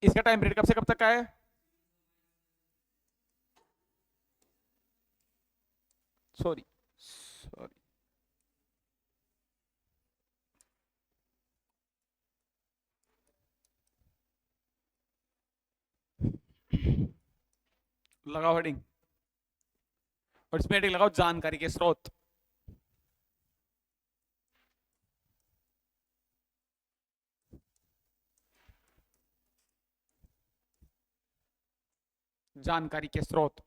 इसका time period कब से कब तक का है? सॉरी सॉरी, लगाओ हेडिंग, और इसमें हेडिंग लगाओ जानकारी के स्रोत। जानकारी के स्रोत।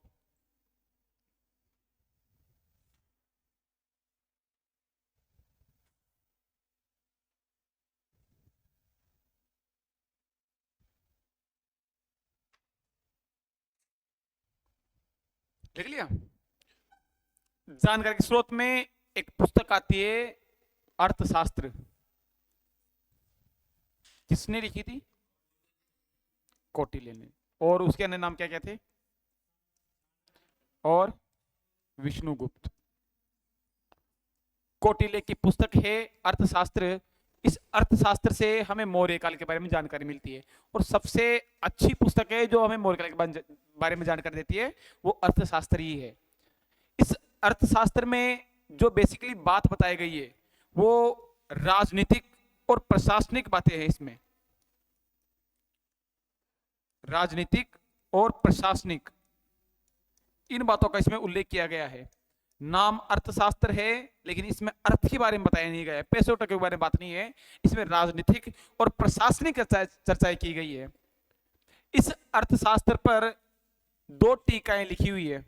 लिख लिया? जानकारी के स्रोत में एक पुस्तक आती है, अर्थशास्त्र। किसने लिखी थी? कौटिल्य ने। और उसके अन्य नाम क्या क्या थे? और विष्णुगुप्त। कौटिल्य की पुस्तक है अर्थशास्त्र। इस अर्थशास्त्र से हमें मौर्य काल के बारे में जानकारी मिलती है, और सबसे अच्छी पुस्तक है जो हमें मौर्य काल के बारे में जानकारी देती है, वो अर्थशास्त्र ही है। इस अर्थशास्त्र में जो बेसिकली बात बताई गई है वो राजनीतिक और प्रशासनिक बातें हैं। इसमें राजनीतिक और प्रशासनिक, इन बातों का इसमें उल्लेख किया गया है। नाम अर्थशास्त्र है, लेकिन इसमें अर्थ के बारे में बताया नहीं गया है, पैसे टके के बारे में बात नहीं है। इसमें राजनीतिक और प्रशासनिक चर्चाएं की गई है। इस अर्थशास्त्र पर दो टीकाएं लिखी हुई है।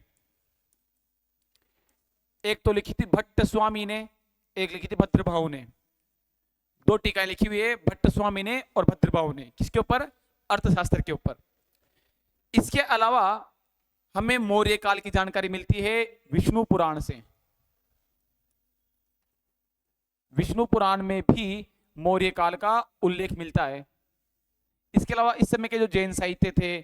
एक तो लिखी थी भट्ट स्वामी ने, एक लिखी थी भद्रभाऊ ने। दो टीकाएं लिखी हुई है भट्ट स्वामी ने और भद्रभाऊ ने। किसके ऊपर? अर्थशास्त्र के ऊपर। इसके अलावा हमें मौर्य काल की जानकारी मिलती है विष्णु पुराण से। विष्णु पुराण में भी मौर्य काल का उल्लेख मिलता है। इसके अलावा इस समय के जो जैन साहित्य थे,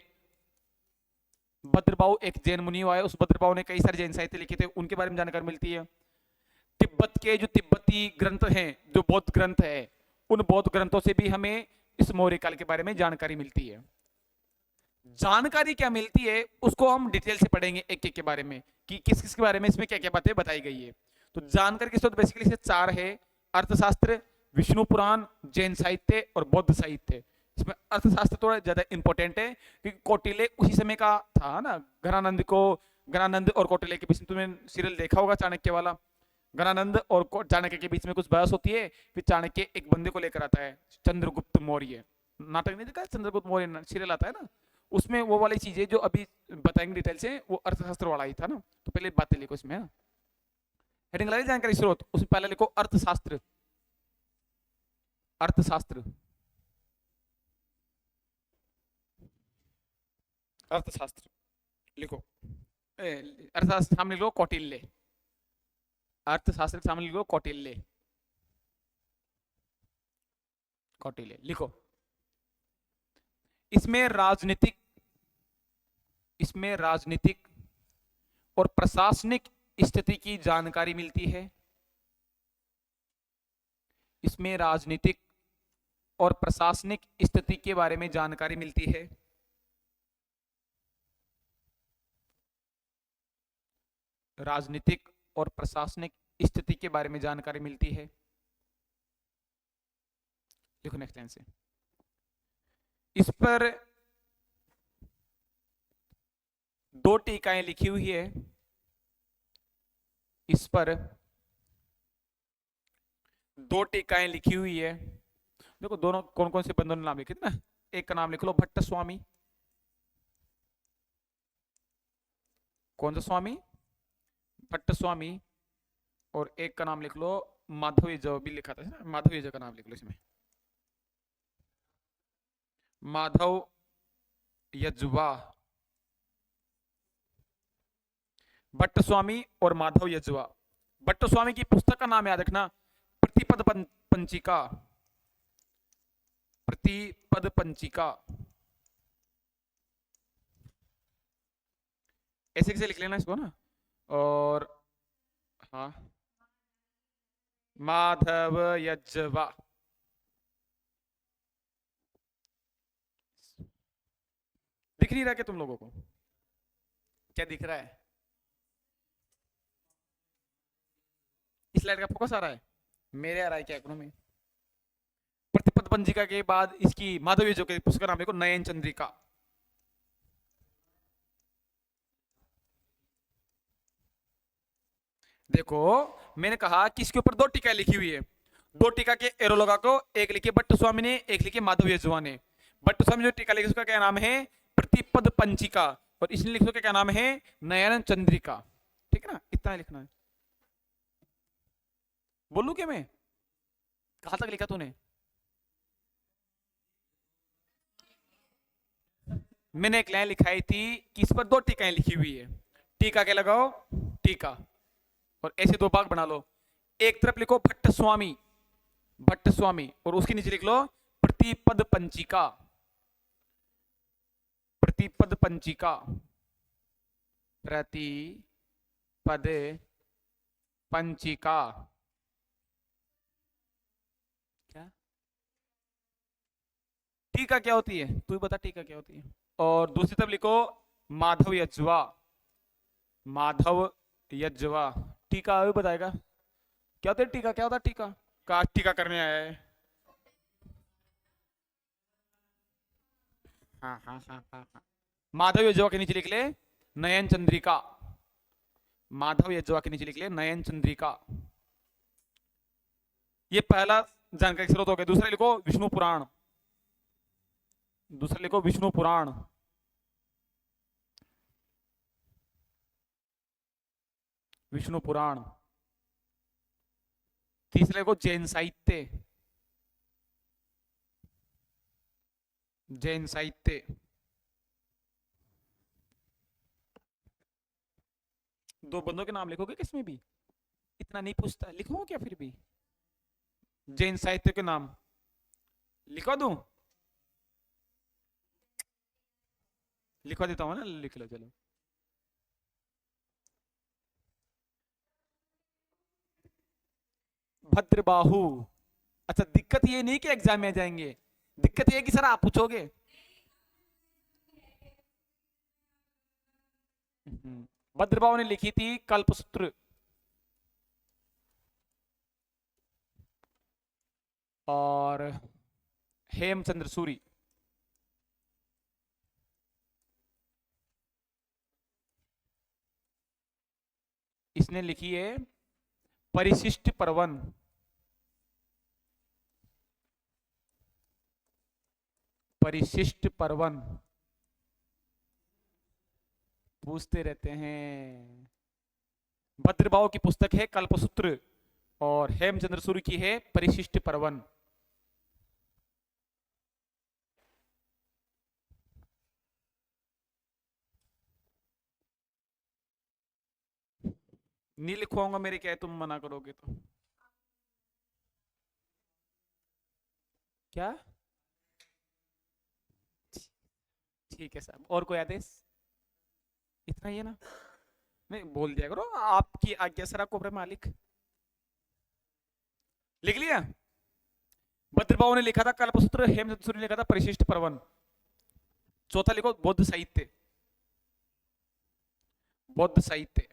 भद्रभाऊ एक जैन मुनि हुआ है, उस भद्रभाऊ ने कई सारे जैन साहित्य लिखे थे, उनके बारे में जानकारी मिलती है। तिब्बत के जो तिब्बती ग्रंथ हैं, जो बौद्ध ग्रंथ है, उन बौद्ध ग्रंथों से भी हमें इस मौर्य काल के बारे में जानकारी मिलती है। जानकारी क्या मिलती है उसको हम डिटेल से पढ़ेंगे एक एक के बारे में, कि किस किस के बारे में इसमें क्या क्या बातें बताई गई है। तो जानकारी के स्रोत बेसिकली से चार है: अर्थशास्त्र, विष्णु पुराण, जैन साहित्य और बौद्ध साहित्य। इसमें अर्थशास्त्र थोड़ा ज्यादा इंपॉर्टेंट है, क्योंकि कौटिल्य उसी समय का था ना। घनानंद और कौटिल्य के बीच में तुमने सीरियल देखा होगा, चाणक्य वाला। घनानंद और चाणक्य के बीच में कुछ बहस होती है, फिर चाणक्य एक बंदे को लेकर आता है, चंद्रगुप्त मौर्य। नाटक नहीं देखा, चंद्रगुप्त मौर्य सीरियल आता है ना, उसमें वो वाली चीजें जो अभी बताएंगे डिटेल से, वो अर्थशास्त्र वाला ही था ना। तो पहले बातें लिखो इसमें, हेडिंग लगी जानकारी स्रोत, उसमें पहले लिखो अर्थशास्त्र। अर्थशास्त्र, अर्थशास्त्र लिखो। अर्थशास्त्र सामने लिखो कौटिल्य। अर्थशास्त्र सामने लिखो कौटिल्य। कौटिल्य लिखो। इसमें राजनीतिक, इसमें राजनीतिक और प्रशासनिक स्थिति की जानकारी मिलती है। इसमें राजनीतिक और प्रशासनिक स्थिति के बारे में जानकारी मिलती है। राजनीतिक और प्रशासनिक स्थिति के बारे में जानकारी मिलती है। लिखो नेक्स्ट लाइन से। इस पर दो टीकाएं लिखी हुई है। इस पर दो टीकाएं लिखी हुई है। देखो दोनों कौन कौन से बंदों ने नाम लिखे थे ना। एक का नाम लिख लो भट्ट स्वामी। कौन सा स्वामी? भट्ट स्वामी। और एक का नाम लिख लो माधव, जो भी लिखा था ना, माधव का नाम लिख लो इसमें, माधव यजुवा। भट्ट स्वामी और माधव यजुवा। भट्ट स्वामी की पुस्तक का नाम याद रखना, प्रतिपद पंचिका। प्रतिपद पंचिका, ऐसे कैसे लिख लेना इसको ना। और हाँ, माधव यज्वा। दिख नहीं रहा क्या तुम लोगों को? क्या दिख रहा है? इस स्लाइड का फोकस आ रहा है? मेरे आ रहा है क्या करूं मैं? प्रतिपद पंजिका के बाद इसकी माधवी जो के पुस्तक का नाम देखो, नयन चंद्रिका। देखो, मैंने कहा कि इसके ऊपर दो टीका लिखी हुई है। दो टीका के एरो लगा को, एक लिखी भट्ट स्वामी ने, एक लिखी माधव यजुआ ने। भट्ट स्वामी जो टीका लिखी उसका क्या नाम है? प्रतिपद पंचिका। और इसने लिखा उसका क्या नाम है? नयन चंद्रिका। ठीक है ना, इतना लिखना है। बोलूं क्या मैं? कहां तक लिखा तूने? मैंने एक लाइन लिखाई थी कि इस पर दो टीकाएं लिखी हुई है। टीका के लगाओ, टीका, और ऐसे दो भाग बना लो। एक तरफ लिखो भट्ट स्वामी, भट्ट स्वामी, और उसके नीचे लिख लो प्रतिपद पंचिका, प्रतिपद पंचिका, प्रतिपद पंचिका। क्या टीका क्या होती है? तू ही बता टीका क्या होती है। और दूसरी तरफ लिखो माधव यज्वा, माधव यज्वा। टीका अभी बताएगा क्या होता है। टीका क्या होता है? टीका का टीका करने आया है। हाँ हाँ हाँ हाँ हाँ। माधव यज्वा के नीचे लिख ले नयन चंद्रिका, माधव यज्वा के नीचे लिख ले नयन चंद्रिका। ये पहला जानकारी स्रोत हो गया। दूसरा लिखो विष्णु पुराण, दूसरा लिखो विष्णु पुराण, विष्णु पुराण। तीसरे को जैन साहित्य, जैन साहित्य। दो बंदों के नाम लिखोगे किसमें भी? इतना नहीं पूछता, लिखो क्या फिर भी? जैन साहित्य के नाम लिखवा दूं? लिखवा देता हूं ना, लिख लो चलो। भद्रबाहु। अच्छा, दिक्कत ये नहीं कि एग्जाम में आ जाएंगे, दिक्कत ये कि सर आप पूछोगे। भद्रबाहु ने लिखी थी कल्पसूत्र, और हेमचंद्र सूरी। इसने लिखी है परिशिष्ट पर्वन, परिशिष्ट पर्वन। पूछते रहते हैं। भद्रबाहु की पुस्तक है कल्पसूत्र, और हेमचंद्र सूरी की है परिशिष्ट पर्वन। नहीं लिखवाऊंगा मेरे, क्या है, तुम मना करोगे तो। क्या? ठीक है साहब, और कोई आदेश? इतना ही है ना? नहीं, बोल दिया करो आपकी आज्ञा सर, आपको अपने मालिक। लिख लिया। भद्रबाहु ने लिखा था कल्पसूत्र, हेमचंद्र सूरी ने लिखा था परिशिष्ट पर्वन। चौथा लिखो बौद्ध साहित्य, बौद्ध साहित्य,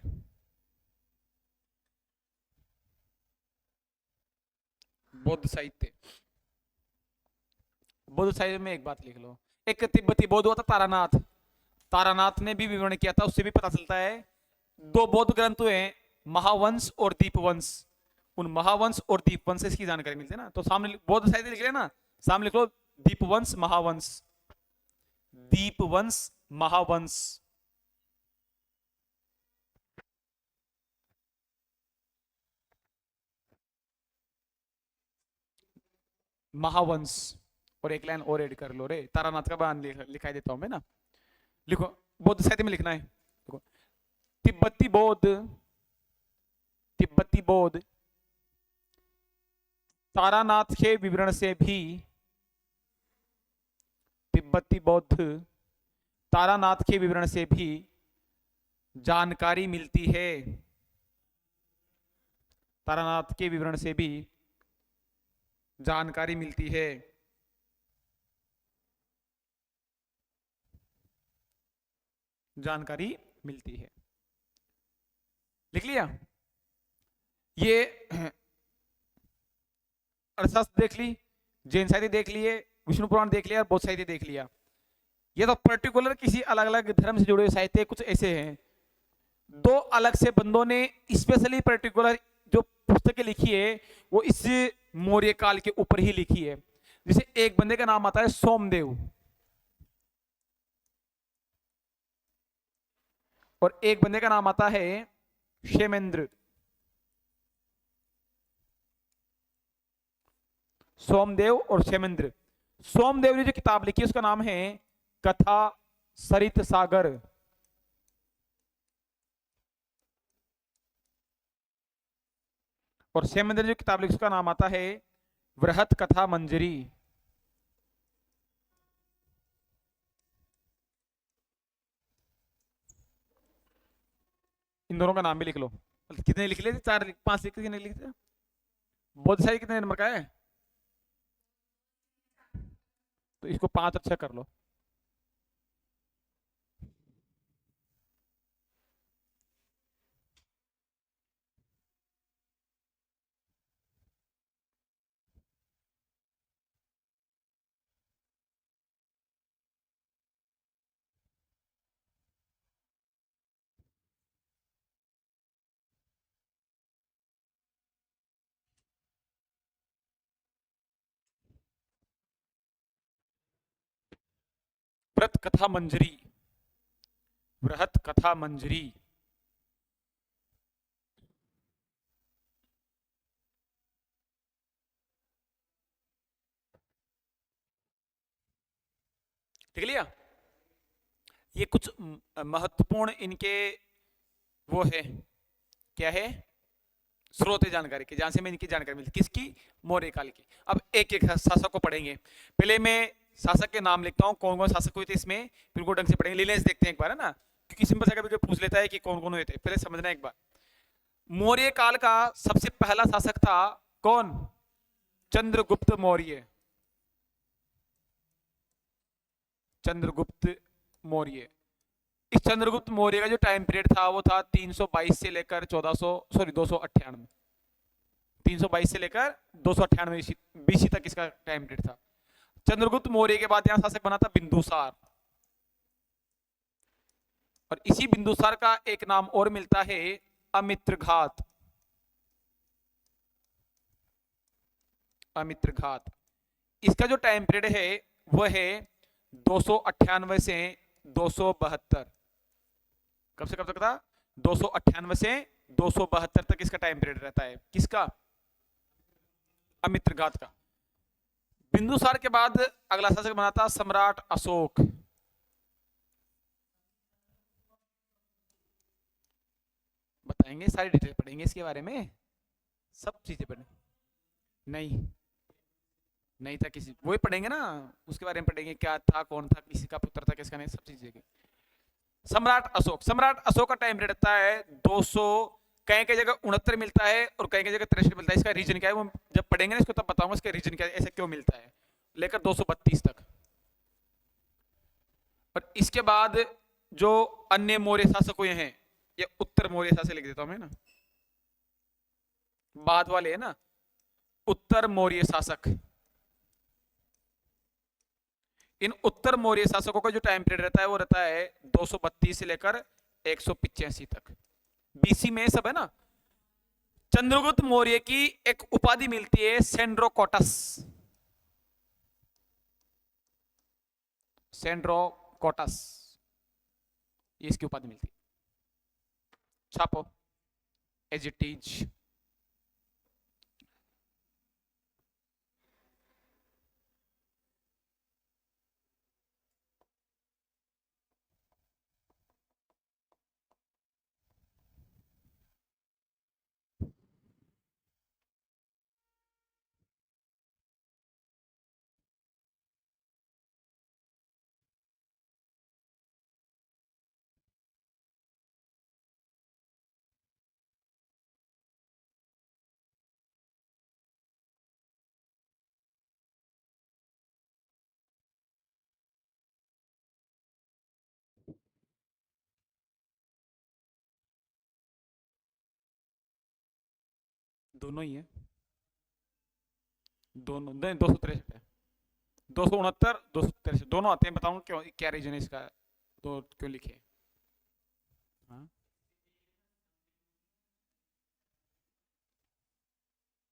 बौद्ध साहित्य। बौद्ध साहित्य में एक बात लिख लो, एक तिब्बती बौद्ध हुआ था तारानाथ, तारानाथ ने भी विवरण किया था, उससे भी पता चलता है। दो बौद्ध ग्रंथ हुए, महावंश और दीपवंश। उन महावंश और दीपवंश से इसकी जानकारी मिलती है ना। तो सामने बौद्ध साहित्य लिख लेना, सामने लिख लो दीपवंश महावंश, दीपवंश महावंश। महावंश। और एक लाइन और ऐड कर लो रे, तारानाथ का बयान लिखाई देता हूं मैं ना। लिखो, बौद्ध साहित्य में लिखना है। देखो, तिब्बती बौद्ध, तिब्बती बौद्ध तारानाथ के विवरण से भी, तिब्बती बौद्ध तारानाथ के विवरण से भी जानकारी मिलती है, तारानाथ के विवरण से भी जानकारी मिलती है। जानकारी मिलती है। लिख लिया? ये अर्थशास्त्र देख ली, जैन साहित्य देख लिए, विष्णु पुराण देख लिया, बौद्ध साहित्य देख लिया। ये तो पर्टिकुलर किसी अलग अलग धर्म से जुड़े हुए साहित्य कुछ ऐसे हैं। दो अलग से बंदों ने स्पेशली पर्टिकुलर जो पुस्तकें लिखी है वो इस मौर्य काल के ऊपर ही लिखी है। जैसे एक बंदे का नाम आता है सोमदेव, और एक बंदे का नाम आता है क्षेमेंद्र। सोमदेव और क्षेमेंद्र। सोमदेव ने जो किताब लिखी उसका नाम है कथा सरित सागर, और क्षेमेंद्र ने जो किताब लिखी उसका नाम आता है वृहत कथा मंजरी। इन दोनों का नाम भी लिख लो। कितने लिख लेते? 4 5 लिख, कितने लिखते? बौद्ध साहित्य कितने नंबर का है? तो इसको 5 अच्छा कर लो। व्रत कथा मंजरी, वृहत कथा मंजरी। लिख लिया? ये कुछ महत्वपूर्ण इनके वो है, क्या है, स्रोत है जानकारी के, जहां से हमें इनकी जानकारी मिलती। किसकी? मौर्य काल की। अब एक एक शासक को पढ़ेंगे। पहले मैं शासक के नाम लिखता हूँ, कौन कौन शासक हुए थे इसमें, फिर उनको ढंग से पढ़ेंगे। लिनेस देखते हैं एक बार, है ना, क्योंकि सिंपल सा कभी पूछ लेता है कि कौन कौन हुए थे, पहले समझना एक बार। मौर्य काल का सबसे पहला शासक था कौन? चंद्रगुप्त मौर्य। चंद्रगुप्त मौर्य। इस चंद्रगुप्त मौर्य का जो टाइम पीरियड था वो था 322 से लेकर 1400, सॉरी 298, 322 से लेकर 298 बीसी तक इसका टाइम पीरियड था। चंद्रगुप्त मौर्य के बाद यहां शासक बना था बिंदुसार, और इसी बिंदुसार का एक नाम और मिलता है अमित्रघात। अमित्रघात। इसका जो टाइम पीरियड है वह है 298 से 272। कब से कब तक था? 298 से 272 तक इसका टाइम पीरियड रहता है। किसका? अमित्रघात का। बिंदुसार के बाद अगला शासक बना था सम्राट अशोक। बताएंगे, सारी डिटेल पढ़ेंगे इसके बारे में, सब चीजें पढ़ेंगे। नहीं, नहीं था किसी, वही पढ़ेंगे ना, उसके बारे में पढ़ेंगे, क्या था, कौन था, किसी का पुत्र था, किसका नहीं, सब चीजें। सम्राट अशोक। सम्राट अशोक का टाइम पीरियड रहता है 200, कहीं कहीं जगह 69 मिलता है और कहीं कहीं जगह 63 मिलता है। इसका रीजन क्या है वो जब पढ़ेंगे ना इसको तब बताऊंगा इसका रीजन क्या है, ऐसा क्यों मिलता है, लेकर 232 तक। और इसके बाद जो अन्य मौर्य शासक हुए हैं, ये उत्तर मौर्य शासक लिख देता हूं मैं ना, बाद वाले है ना, उत्तर मौर्य शासक। इन उत्तर मौर्य शासकों का जो टाइम पीरियड रहता है वो रहता है 232 से लेकर 185 तक। बीसी में सब है ना। चंद्रगुप्त मौर्य की एक उपाधि मिलती है सेंड्रोकोटस। सेंड्रोकोटस, ये इसकी उपाधि मिलती है। छापो एज इट इज। दोनों ही है, दोनों नहीं, 263 है। 269, 263 दोनों आते हैं। बताऊंगा क्यों, क्या रीजन है इसका, तो क्यों लिखे। हाँ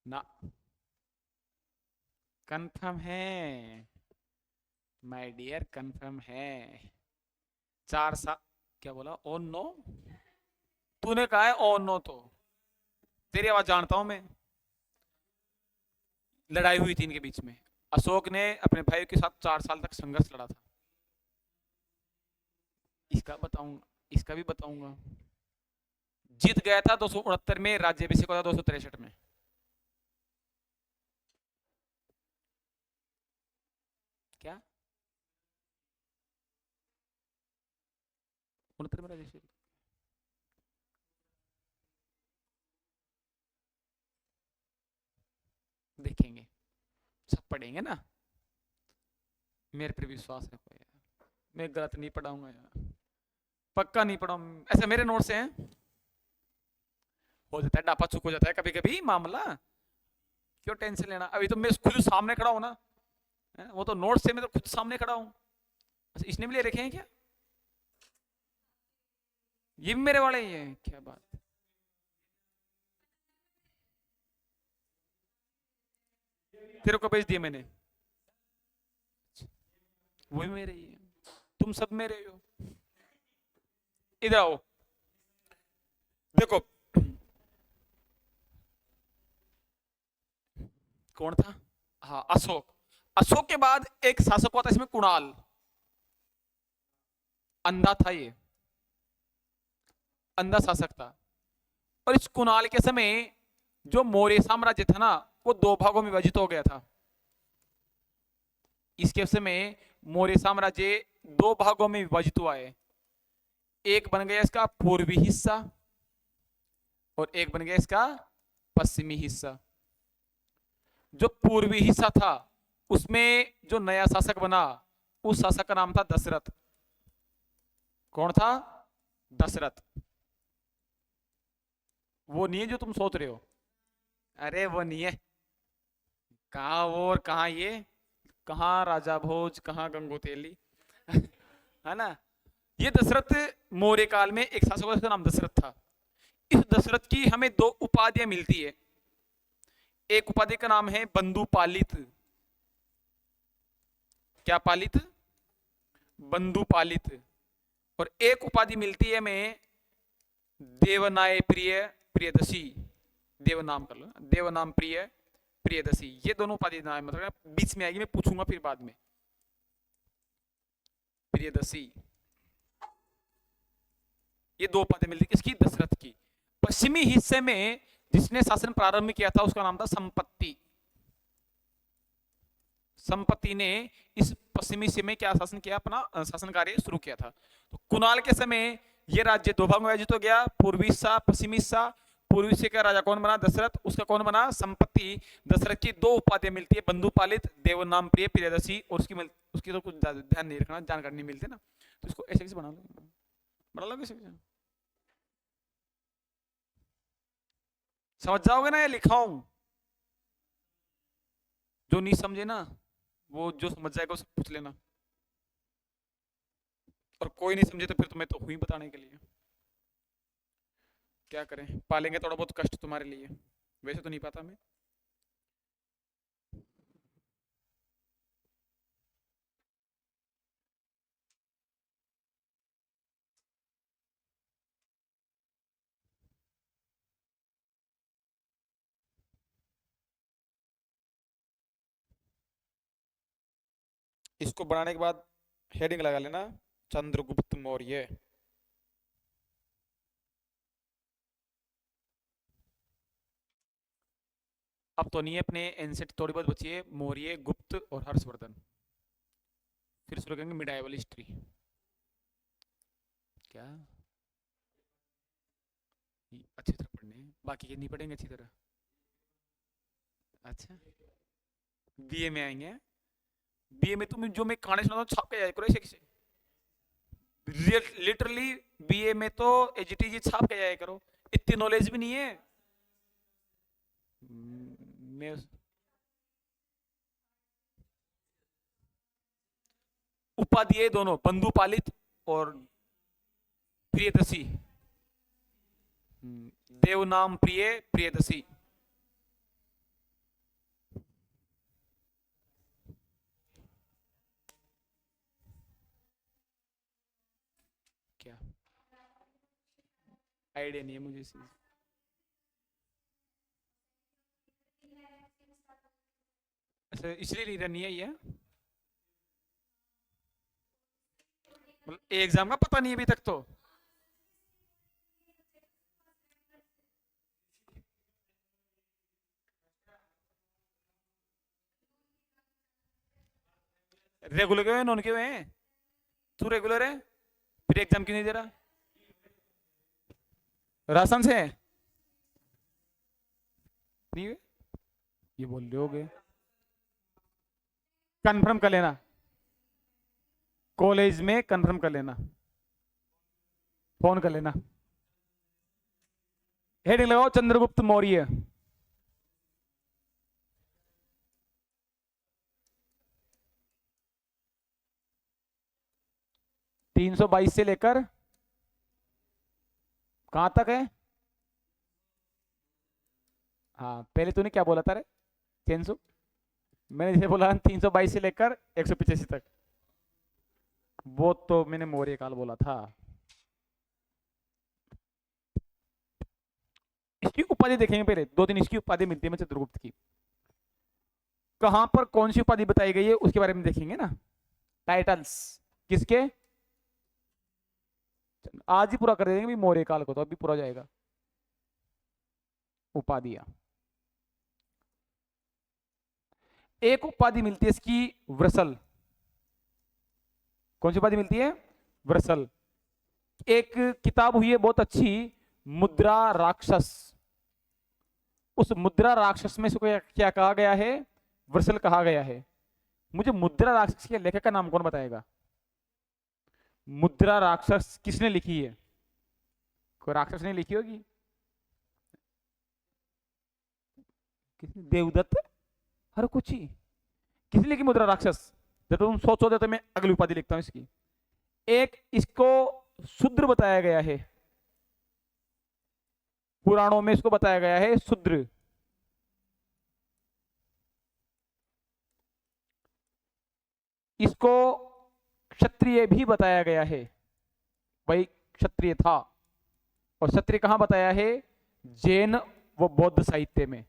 ना, कंफर्म है माय डियर, कंफर्म है। 4 साल, क्या बोला, ओ नो, तूने कहा है ओ नो, तो तेरी आवाज जानता हूं मैं। लड़ाई हुई थी इनके बीच में, अशोक ने अपने भाई के साथ 4 साल तक संघर्ष लड़ा था। इसका बताऊंगा, इसका भी बताऊंगा। जीत गया था 269 में, राज्याभिषेक हुआ था 263 में। क्या 69 में राज्याभिषेक, देखेंगे, सब पढ़ेंगे ना, मेरे पर विश्वास रखो यार, मैं गलत नहीं पढ़ाऊंगा यार, पक्का नहीं पढ़ाऊंगा, ऐसे मेरे नोट से हैं। हो जाता है डापा चुक हो जाता है कभी कभी मामला, क्यों टेंशन लेना, अभी तो मैं खुद सामने खड़ा हूं ना, वो तो नोट से मैं तो खुद सामने खड़ा हूं। अच्छा, इसने भी ले रखे हैं क्या, ये भी मेरे वाले ही है, क्या बात। तेरे को भेज दिए मैंने, वो भी मेरे ही है, तुम सब मेरे ही हो। इधर आओ, देखो, कौन था, हाँ अशोक। अशोक के बाद एक शासक हुआ था इसमें, कुणाल, अंधा था ये, अंधा शासक था। और इस कुणाल के समय जो मौर्य साम्राज्य था ना, वो 2 भागों में विभाजित हो गया था। इसके समय मौर्य साम्राज्य 2 भागों में विभाजित हुआ है। एक बन गया इसका पूर्वी हिस्सा, और एक बन गया इसका पश्चिमी हिस्सा। जो पूर्वी हिस्सा था, उसमें जो नया शासक बना, उस शासक का नाम था दशरथ। कौन था, दशरथ। वो नहीं है जो तुम सोच रहे हो, अरे वो नहीं है, कहाँ वो और कहाँ ये, कहाँ राजा भोज, कहाँ गंगोतेली है ना। ये दशरथ मौर्य काल में एक शासक था, जिसका नाम दशरथ था। इस दशरथ की हमें 2 उपाधियां मिलती है। एक उपाधि का नाम है बंधु पालित, क्या पालित, बंधु पालित। और एक उपाधि मिलती है हमें देवनाय प्रिय प्रियदसी, देवनाम कर लो, देवनाम प्रिय प्रियदसी। ये दोनों उपाधि नाम मतलब बीच में आएगी, मैं पूछूंगा फिर बाद में। प्रियदसी, ये 2 उपाधि मिलती किसकी, दशरथ की। पश्चिमी हिस्से में जिसने शासन प्रारंभ किया था, उसका नाम था संपत्ति। संपत्ति ने इस पश्चिमी हिस्से में क्या शासन किया, अपना शासन कार्य शुरू किया था। तो कुणाल के समय ये राज्य 2 भागों में विभाजित हो गया, पूर्वी हिस्सा पश्चिमी हिस्सा। पूर्वी हिस्से का राजा कौन बना, दशरथ, उसका कौन बना, संपत्ति। दशरथ की 2 उपाधियां मिलती है, बंधुपालित, देवनाम प्रिय प्रियदर्शी। और उसकी तो कुछ ध्यान नहीं रखना, जानकारी नहीं मिलती ना, तो इसको ऐसे कैसे बना लो, बना लो कैसे, समझ जाओगे ना, ये लिखा हूं। जो नहीं समझे ना, वो जो समझ जाएगा उससे पूछ लेना, और कोई नहीं समझे तो फिर तुम्हें तो हुई बताने के लिए, क्या करें, पालेंगे थोड़ा बहुत कष्ट तुम्हारे लिए, वैसे तो नहीं पाता मैं। इसको बनाने के बाद हेडिंग लगा लेना, चंद्रगुप्त मौर्य। अब तो नहीं है, अपने एंसेट थोड़ी बहुत बची है, मौर्य, गुप्त और हर्षवर्धन। फिर शुरू करेंगे मिडाइवल हिस्ट्री। क्या, अच्छी तरह पढ़ने हैं, बाकी के नहीं पढ़ेंगे अच्छी तरह। अच्छा, बीए में आएंगे, बीए में तुम जो मैं कहानी सुनाता हूँ छाप के जाया करो, ऐसे लिटरली बीए में तो एजीटीजी छाप के जाया करो, इतनी नॉलेज भी नहीं है। मैं उपाधि दोनों, बंधुपालित और प्रियदसी। देव नाम प्रिय प्रियदसी। क्या आइडिया नहीं है मुझे इस चीज। अच्छा, इसलिए नहीं रनी है ये, मतलब एग्जाम का पता नहीं है अभी तक तो। रेगुलर क्यों है, नॉन क्यों है? तू रेगुलर है, फिर एग्जाम क्यों नहीं दे रहा? राशन से नहीं है? ये बोल रहे होगे, कंफर्म कर लेना, कॉलेज में कंफर्म कर लेना, फोन कर लेना। हेडिंग लगाओ चंद्रगुप्त मौर्य। 322 से लेकर कहां तक है? हाँ, पहले तूने क्या बोला था रे? 300। मैंने जैसे बोला 322 से लेकर 185 तक, वो तो मैंने मौर्य काल बोला था। इसकी उपाधि देखेंगे पहले, दो तीन इसकी उपाधि मिलती है में चित्रगुप्त की। कहां पर कौन सी उपाधि बताई गई है उसके बारे में देखेंगे ना। टाइटल्स किसके? आज ही पूरा कर देंगे भी मौर्य काल को, तो अभी पूरा हो जाएगा। उपाधियां, एक उपाधि मिलती है इसकी, व्रसल। कौन सी उपाधि मिलती है? व्रसल। एक किताब हुई है बहुत अच्छी, मुद्रा राक्षस। उस मुद्रा राक्षस में से क्या कहा गया है? व्रसल कहा गया है। मुझे मुद्रा राक्षस के लेखक का नाम कौन बताएगा? मुद्रा राक्षस किसने लिखी है? कोई राक्षस ने लिखी होगी। किसने? देवदत्त? हर कुछ ही। किसने लिखी मुद्रा राक्षस? जब तुम सोचो तो मैं अगली उपाधि लिखता हूं इसकी। एक इसको शूद्र बताया गया है, पुराणों में इसको बताया गया है शूद्र। इसको क्षत्रिय भी बताया गया है, भाई क्षत्रिय था। और क्षत्रिय कहां बताया है? जैन व बौद्ध साहित्य में।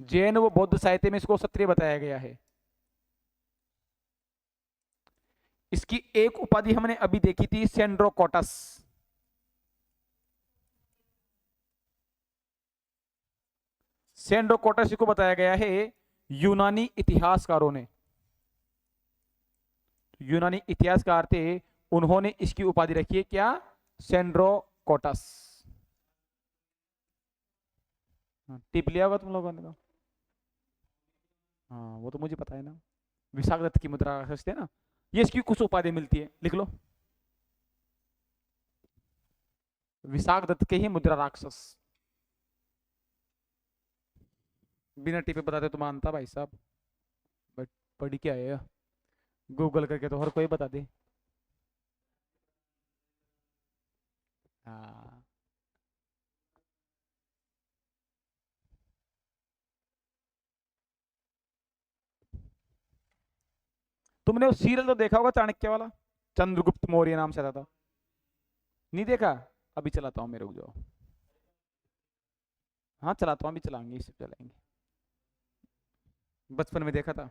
जैन व बौद्ध साहित्य में इसको क्षत्रिय बताया गया है। इसकी एक उपाधि हमने अभी देखी थी, सेंड्रोकोटस। सेंड्रोकोटस को बताया गया है यूनानी इतिहासकारों ने। यूनानी इतिहासकार थे, उन्होंने इसकी उपाधि रखी है क्या? सेंड्रोकोटस। टिप लिया होगा तुम लोगों ने तो। हाँ, वो तो मुझे पता है ना। विशाखदत्त की मुद्रा राक्षस थे ना। ये इसकी कुछ उपाधि मिलती है, लिख लो। विशाखदत्त के ही मुद्रा राक्षस। बिना टिपे बताते तो मानता भाई साहब, बट पढ़ी क्या है? गूगल करके तो हर कोई बता दे। हाँ, तुमने वो सीरियल तो देखा होगा चाणक्य वाला, चंद्रगुप्त मौर्य नाम से आता था। नहीं देखा? अभी चलाता हूँ, मेरे रुक जाओ। हाँ चलाता हूँ, अभी चलाएंगे, इसे चलाएंगे। बचपन में देखा था।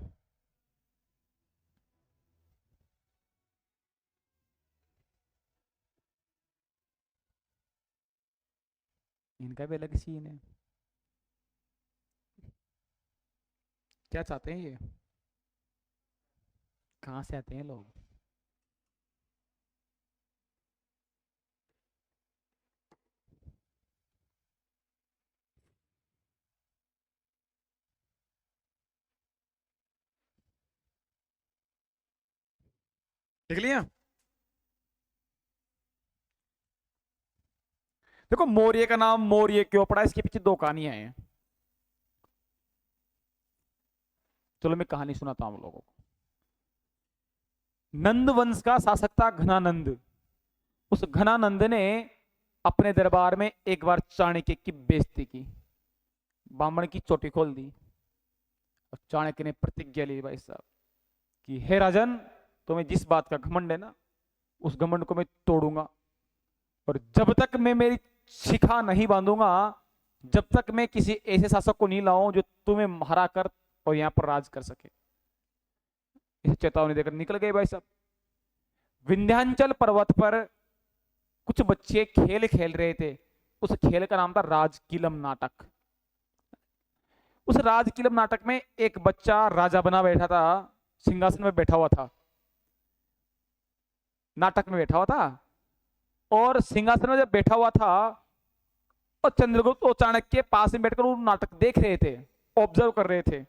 इनका भी अलग सीन है। क्या चाहते हैं ये? कहाँ से आते हैं लोग? देख लिया? देखो मौर्य का नाम मौर्य क्यों पड़ा, इसके पीछे दो कहानियां हैं। चलो मैं कहानी सुनाता हूं लोगों को। नंद वंश का शासक था घनानंद। उस घनानंद ने अपने दरबार में एक बार चाणक्य की बेइज्जती की, ब्राह्मण की चोटी खोल दी। और चाणक्य ने प्रतिज्ञा ली भाई साहब कि हे राजन, तुम्हें जिस बात का घमंड है ना, उस घमंड को मैं तोड़ूंगा, और जब तक मैं मेरी शिखा नहीं बांधूंगा, जब तक मैं किसी ऐसे शासक को नहीं लाऊं जो तुम्हें हरा कर और यहां पर राज कर सके। इसे चेतावनी देकर निकल गए भाई साहब। विंध्याचल पर्वत पर कुछ बच्चे खेल खेल रहे थे। उस खेल का नाम था राजकीलम नाटक। उस राजकीलम नाटक में एक बच्चा राजा बना बैठा था, सिंहासन में बैठा हुआ था, नाटक में बैठा हुआ था। और सिंहासन में जब बैठा हुआ था और चंद्रगुप्त और चाणक्य के पास में बैठकर वो नाटक देख रहे थे, ऑब्जर्व कर रहे थे।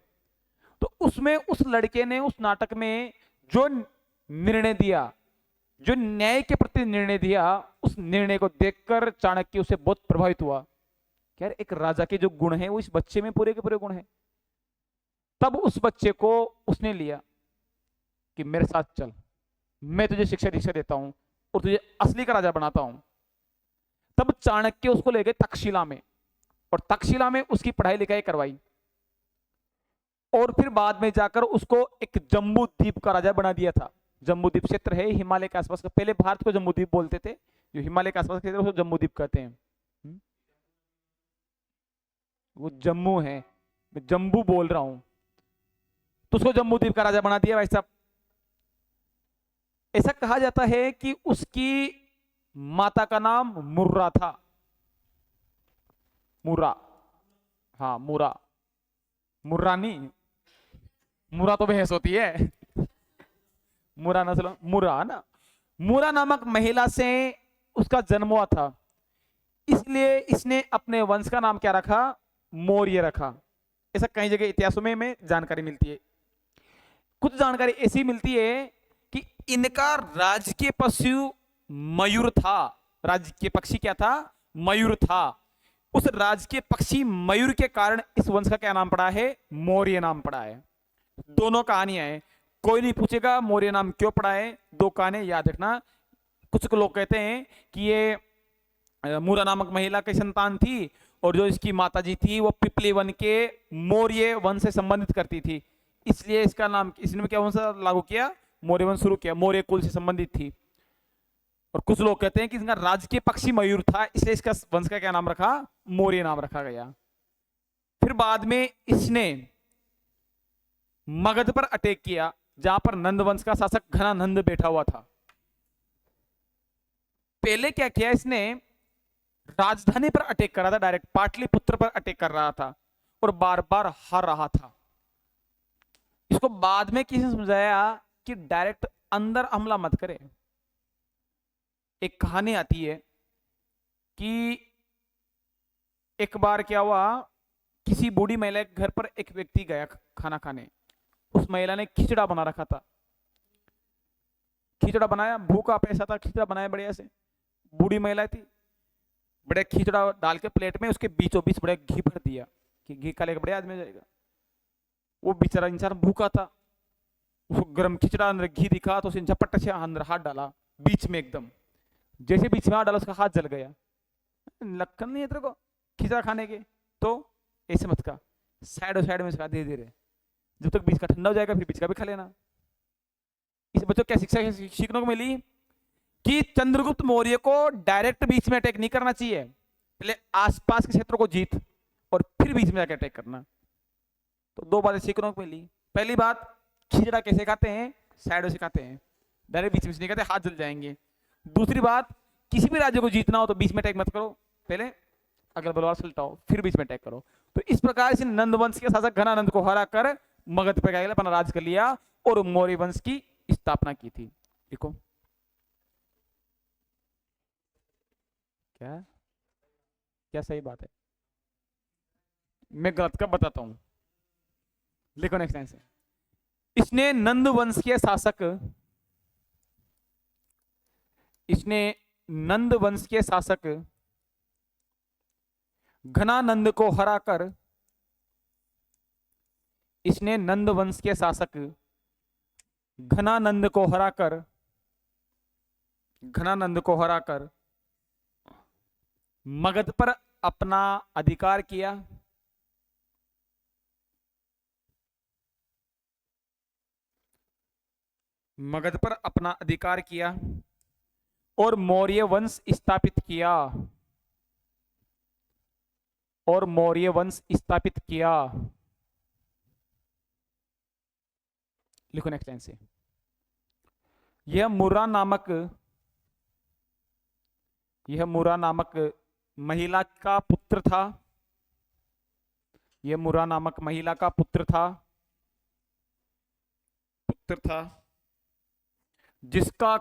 तो उसमें उस लड़के ने उस नाटक में जो निर्णय दिया, जो न्याय के प्रति निर्णय दिया, उस निर्णय को देखकर चाणक्य उसे बहुत प्रभावित हुआ। यार एक राजा के जो गुण हैं वो इस बच्चे में पूरे के पूरे गुण हैं। तब उस बच्चे को उसने लिया कि मेरे साथ चल, मैं तुझे शिक्षा दीक्षा देता हूं और तुझे असली का राजा बनाता हूं। तब चाणक्य उसको ले गए तक्षशिला में, और तक्षशिला में उसकी पढ़ाई लिखाई करवाई, और फिर बाद में जाकर उसको एक जम्बू द्वीप का राजा बना दिया था। जम्बू द्वीप क्षेत्र है हिमालय के आसपास का, पहले भारत को जम्बू द्वीप बोलते थे, जो हिमालय के आसपास क्षेत्र उसको जम्बू द्वीप कहते हैं। वो जम्मू है, मैं जम्बू बोल रहा हूं, तो उसको जम्बू द्वीप का राजा बना दिया भाई साहब। ऐसा कहा जाता है कि उसकी माता का नाम मुर्रा था। मुर्रा, हाँ मुर्रा, मुर्रा नहीं, मुर्रा तो भैंस होती है। मुर्रा नस्ल, मुर्रा ना, मुर्रा नामक महिला से उसका जन्म हुआ था, इसलिए इसने अपने वंश का नाम क्या रखा, मौर्य रखा। ऐसा कई जगह इतिहासों में जानकारी मिलती है। कुछ जानकारी ऐसी मिलती है कि इनका राजकीय पशु मयूर था। राजकीय पक्षी क्या था, मयूर था। उस राजकीय पक्षी मयूर के कारण इस वंश का क्या नाम पड़ा है, मौर्य नाम पड़ा है। दोनों कहानियां हैं, कोई नहीं पूछेगा मौर्य नाम क्यों पड़ा है, दो कहानियां याद रखना। कुछ लोग कहते हैं कि ये मुर्रा नामक महिला की संतान थी, और जो इसकी माताजी थी वो पिपली वन के मौर्य वंश से संबंधित करती थी, इसलिए इसका नाम, इसने क्या वंश लागू किया, मौर्य वंश शुरू किया, मौर्य कुल से संबंधित थी। और कुछ लोग कहते हैं कि इसका राजकीय पक्षी मयूर था, इसलिए इसका वंश का क्या नाम रखा, मौर्य नाम रखा गया। फिर बाद में इसने मगध पर अटैक किया, जहां पर नंद वंश का शासक घनानंद बैठा हुआ था। पहले क्या किया इसने, राजधानी पर अटैक कर रहा था, डायरेक्ट पाटलिपुत्र पर अटैक कर रहा था, और बार बार हार रहा था। इसको बाद में किसी ने समझाया कि डायरेक्ट अंदर हमला मत करे। एक कहानी आती है कि एक बार क्या हुआ, किसी बूढ़ी महिला के घर पर एक व्यक्ति गया खाना खाने। उस महिला ने खिचड़ा बना रखा था, खिचड़ा बनाया, भूखा पैसा था, खिचड़ा बनाया बढ़िया से। बूढ़ी महिला थी, बड़े खिचड़ा डाल के प्लेट में उसके बीचों बीच बड़े घी भर दिया कि घी खा लेकर बड़े आदमी हो जाएगा। वो बेचारा इंसान भूखा था, उसको गर्म खिचड़ा अंदर घी दिखा तो उसने झपट से अंदर हाथ डाला बीच में, एकदम जैसे बीच में हाथ डाला उसका हाथ जल गया। लक्षण नहीं है तेरे को खिचड़ा खाने के, तो ऐसे मत खा, साइड में खा धीरे धीरे, जब तक बीच का ठंडा हो जाएगा फिर बीच का भी खा लेना। इस बच्चों क्या शिक्षा सीखने को मिली कि चंद्रगुप्त मौर्य को डायरेक्ट बीच में अटैक नहीं करना चाहिए, पहले आसपास के क्षेत्रों को जीत और फिर बीच में जाकर अटैक करना। तो दो बातें सीखने को मिली। पहली बात, खिचड़ा कैसे खाते हैं, साइडों से खाते हैं, डायरेक्ट बीच में से नहीं खाते, हाथ जल जाएंगे। दूसरी बात, किसी भी राज्य को जीतना हो तो बीच में अटैक मत करो, पहले अगल बगल सुलटाओ फिर बीच में अटैक करो। तो इस प्रकार से नंद वंश के शासक घनानंद को हरा कर मगध पे गया, अपना राज कर लिया और मौर्य वंश की स्थापना की थी। देखो क्या क्या सही बात है, मैं गलत कब बताता हूं, लिखो नेक्स्ट लाइन से। इसने नंद वंश के शासक, इसने नंद वंश के शासक घनानंद को हराकर इसने नंद वंश के शासक घनानंद को हराकर मगध पर अपना अधिकार किया। मगध पर अपना अधिकार किया और मौर्य वंश स्थापित किया। लिखो नेक्स्ट लाइन से। यह मुरा नामक महिला का पुत्र था। यह मुरा नामक महिला का पुत्र था जिसका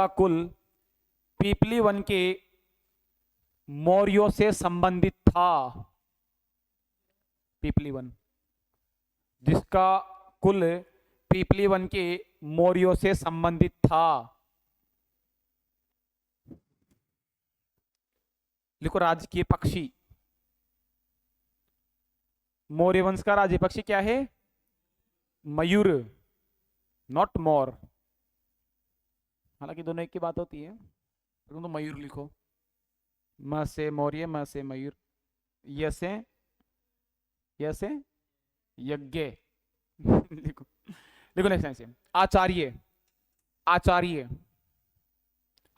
कुल पीपली वन के मौर्यों से संबंधित था। जिसका कुल पीपली वन के मौर्यों से संबंधित था। लिखो राजकीय पक्षी। मौर्य वंश का राज्य पक्षी क्या है? मयूर, नॉट मोर। हालांकि दोनों एक की बात होती है, तो मयूर लिखो। म से मौर्य, म से मयूर, य से यज्ञ। लिखो नेक्स्ट लाइन से।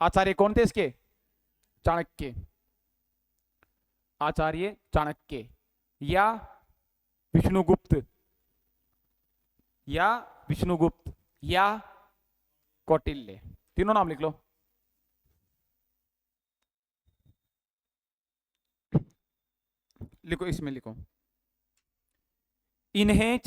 आचार्य कौन थे इसके? चाणक्य। आचार्य चाणक्य या विष्णुगुप्त या कौटिल्य, तीनों नाम लिख लो। इसमें लिखो, इन्हें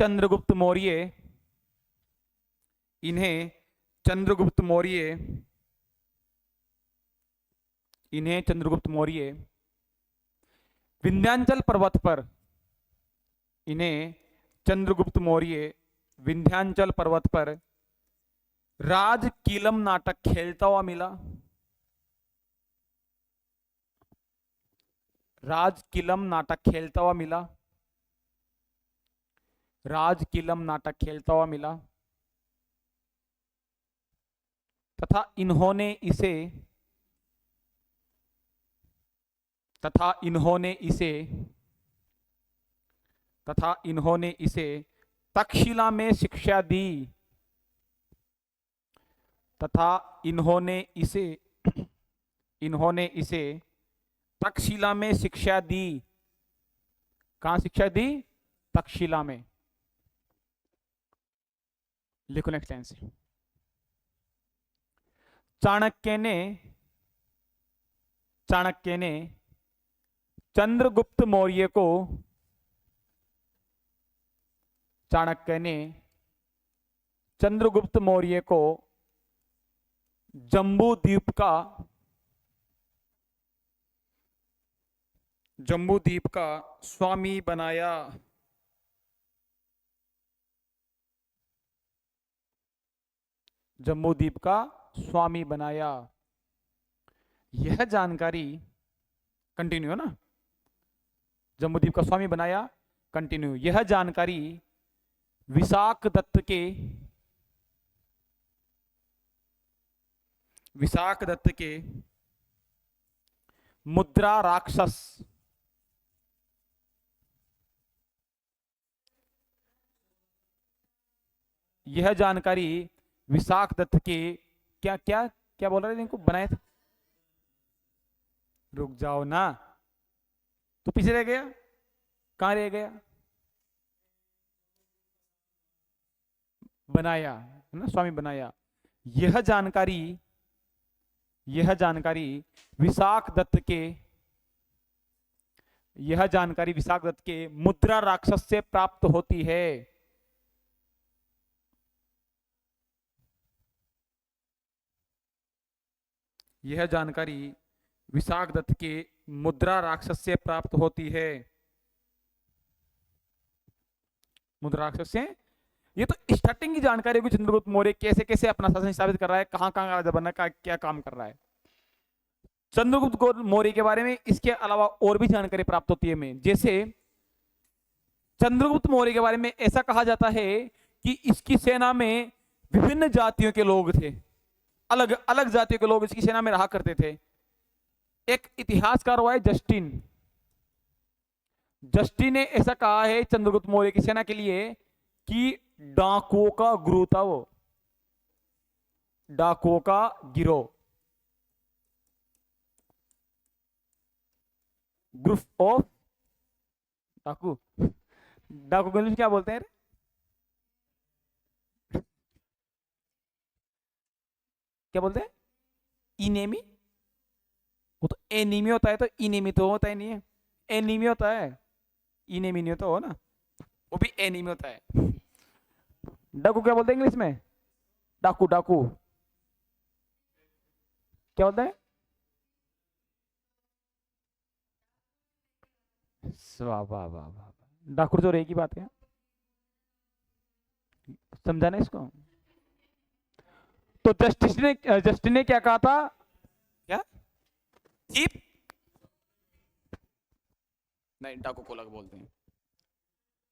चंद्रगुप्त मौर्य विंध्याचल पर्वत पर राजकीलम नाटक खेलता हुआ मिला। राजकीलम नाटक खेलता हुआ मिला तथा इन्होंने इसे तक्षशिला में शिक्षा दी। तक्षशिला में शिक्षा दी। कहां शिक्षा दी? तक्षशिला में। लिखो नेक्स्ट लाइन से। चाणक्य ने चंद्रगुप्त मौर्य को जम्बू द्वीप का स्वामी बनाया। यह जानकारी कंटिन्यू है ना। जम्बूद्वीप का स्वामी बनाया, कंटिन्यू। यह जानकारी विशाख दत्त के मुद्रा राक्षस यह जानकारी विशाख दत्त के क्या क्या क्या बोल रहे थे इनको बनाए थे? रुक जाओ ना, तो पीछे रह गया। कहां रह गया? बनाया है ना, स्वामी बनाया। यह जानकारी विशाख दत्त के मुद्रा राक्षस से प्राप्त होती है। यह जानकारी विशाख दत्त के मुद्रा राक्षस से प्राप्त होती है। मुद्राक्षर से। ये तो स्टार्टिंग की जानकारी है कि चंद्रगुप्त मौर्य कैसे कैसे अपना शासन स्थापित कर रहा है, कहां कहां राजा बनना का क्या काम कर रहा है। चंद्रगुप्त मौर्य के बारे में इसके अलावा और भी जानकारी प्राप्त होती है हमें। जैसे चंद्रगुप्त मौर्य के बारे में ऐसा कहा जाता है कि इसकी सेना में विभिन्न जातियों के लोग थे, अलग अलग जातियों के लोग इसकी सेना में रहा करते थे। एक इतिहासकार हुआ है जस्टिन। जस्टिन ने ऐसा कहा है चंद्रगुप्त मौर्य की सेना के लिए कि डाकुओं का गुरु था वो, डाकुओं का गिरोह, ग्रुप ऑफ डाकू। डाकू को इंग्लिश क्या बोलते हैं? क्या बोलते हैं? इनेमी। वो तो एनीमी होता है, तो इनेमी तो होता ही नहीं है, एनीमी होता है, इनेमी नहीं होता हो ना, वो भी एनीमी होता है। डाकू क्या बोलते हैं इंग्लिश में? डाकू, डाकू क्या बोलते हैं? वाह वाह वाह वाह, डाकू तो रही की बात है, समझाना इसको। तो जस्टिस ने क्या कहा था? क्या चीप? नहीं, डाकू को अलग बोलते हैं,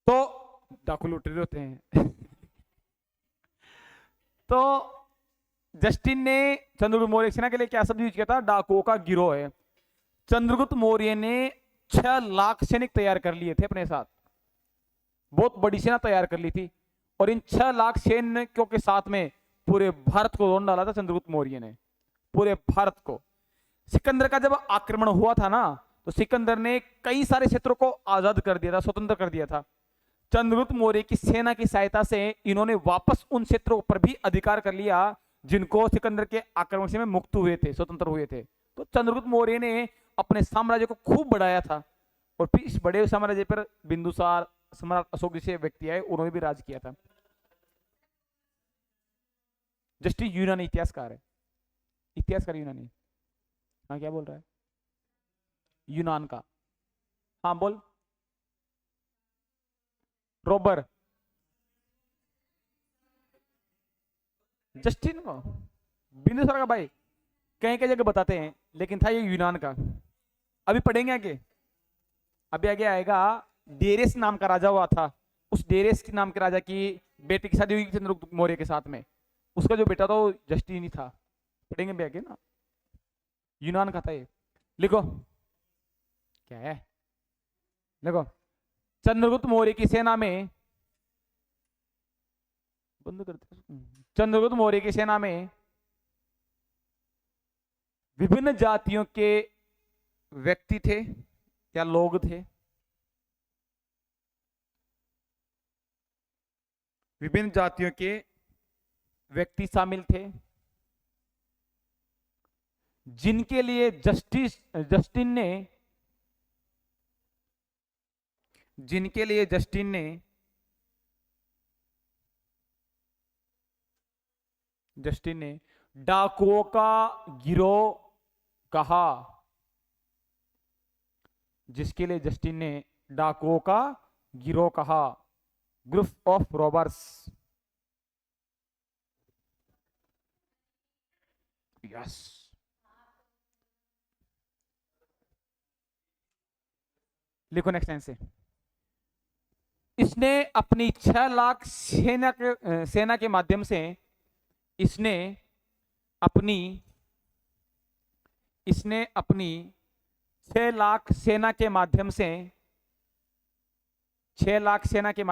तो डाकू लुटेरे होते हैं। तो जस्टिन ने चंद्रगुप्त मौर्य सेना के लिए क्या शब्द यूज किया था? डाकुओं का गिरोह है। चंद्रगुप्त मौर्य ने 6 लाख सैनिक तैयार कर लिए थे अपने साथ, बहुत बड़ी सेना तैयार कर ली थी, और इन 6 लाख सैनिकों के साथ में पूरे भारत को रोन डाला था चंद्रगुप्त मौर्य ने, पूरे भारत को। सिकंदर का जब आक्रमण हुआ था ना, तो सिकंदर ने कई सारे क्षेत्रों को आजाद कर दिया था, स्वतंत्र कर दिया था। चंद्रगुप्त मौर्य की सेना की सहायता से इन्होंने वापस उन क्षेत्रों पर भी अधिकार कर लिया जिनको सिकंदर के आक्रमण से में मुक्त हुए थे, स्वतंत्र हुए थे। तो चंद्रगुप्त मौर्य ने अपने साम्राज्य को खूब बढ़ाया था, और फिर इस बड़े साम्राज्य पर बिंदुसार, सम्राट अशोक जैसे व्यक्ति आए, उन्होंने भी राज किया था। जस्टिस यूनानी इतिहासकार है, इतिहासकार यूनानी। हाँ, क्या बोल रहा है? यूनान का। हाँ बोल। रोबर, जस्टिन को बिंदुसार का भाई कहीं कहीं जगह बताते हैं, लेकिन था ये यूनान का। अभी पढ़ेंगे आगे, अभी आगे आएगा। डेरेस नाम का राजा हुआ था, उस डेरेस के नाम के राजा की बेटी की शादी हुई चंद्रगुप्त मौर्य के साथ में, उसका जो बेटा था वो जस्टिन ही था। पढ़ेंगे भी आगे ना, यूनान का था ये। लिखो क्या है, देखो। चंद्रगुप्त मौर्य की सेना में, बंद करते, चंद्रगुप्त मौर्य की सेना में विभिन्न जातियों के व्यक्ति थे या लोग थे, विभिन्न जातियों के व्यक्ति शामिल थे, जिनके लिए जस्टिन ने डाकुओं का गिरोह कहा, जिसके लिए जस्टिन ने डाकुओं का गिरोह कहा, ग्रुप ऑफ रॉबर्स। यस, लिखो नेक्स्ट लाइन से। इसने अपनी 6 लाख सेना के माध्यम से इसने अपनी 6 लाख सेना के माध्यम से 6 लाख सेना के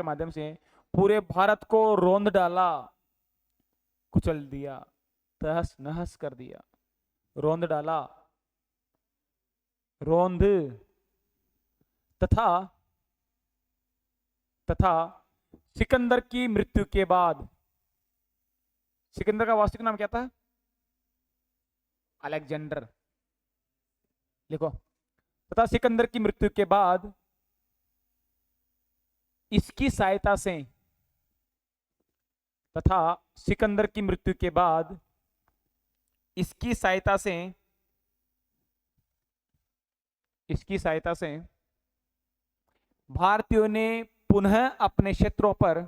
माध्यम से पूरे भारत को रोंद डाला, कुचल दिया, तहस नहस कर दिया। रोंद डाला, रोंद, तथा सिकंदर की मृत्यु के बाद, सिकंदर का वास्तविक नाम क्या था? अलेक्जेंडर। लिखो, तथा सिकंदर की मृत्यु के बाद इसकी सहायता से, तथा सिकंदर की मृत्यु के बाद इसकी सहायता से इसकी सहायता से भारतीयों ने पुनः अपने क्षेत्रों पर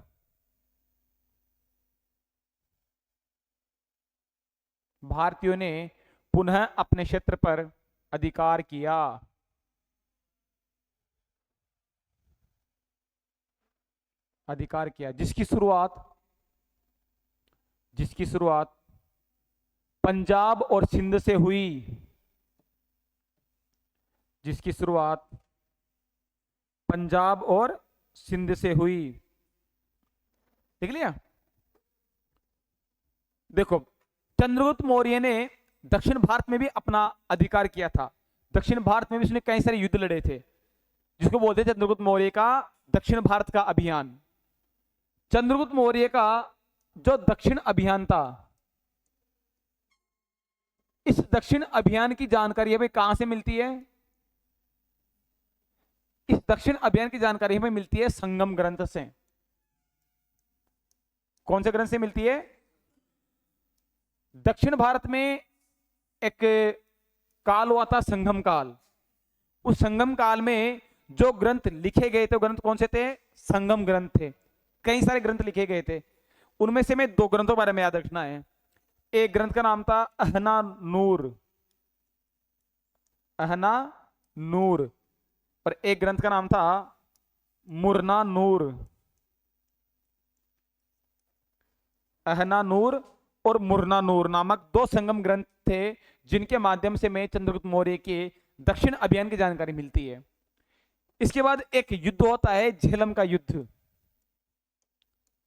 भारतीयों ने पुनः अपने क्षेत्र पर अधिकार किया। अधिकार किया, जिसकी शुरुआत पंजाब और सिंध से हुई। जिसकी शुरुआत पंजाब और सिंध से हुई। देख लिया। देखो, चंद्रगुप्त मौर्य ने दक्षिण भारत में भी अपना अधिकार किया था। दक्षिण भारत में भी उसने कई सारे युद्ध लड़े थे, जिसको बोलते थे चंद्रगुप्त मौर्य का दक्षिण भारत का अभियान। चंद्रगुप्त मौर्य का जो दक्षिण अभियान था, इस दक्षिण अभियान की जानकारी हमें कहां से मिलती है? इस दक्षिण अभियान की जानकारी हमें मिलती है संगम ग्रंथ से। कौन से ग्रंथ से मिलती है? दक्षिण भारत में एक काल हुआ था संगम काल। उस संगम काल में जो ग्रंथ लिखे गए थे, ग्रंथ कौन से थे? संगम ग्रंथ थे। कई सारे ग्रंथ लिखे गए थे, उनमें से मैं दो ग्रंथों के बारे में याद रखना है। एक ग्रंथ का नाम था अहना नूर, अहना नूर, और एक ग्रंथ का नाम था मुरना नूर। अहना नूर और मुरना नूर नामक दो संगम ग्रंथ थे, जिनके माध्यम से मैं चंद्रगुप्त मौर्य के दक्षिण अभियान की जानकारी मिलती है। इसके बाद एक युद्ध होता है झेलम का युद्ध।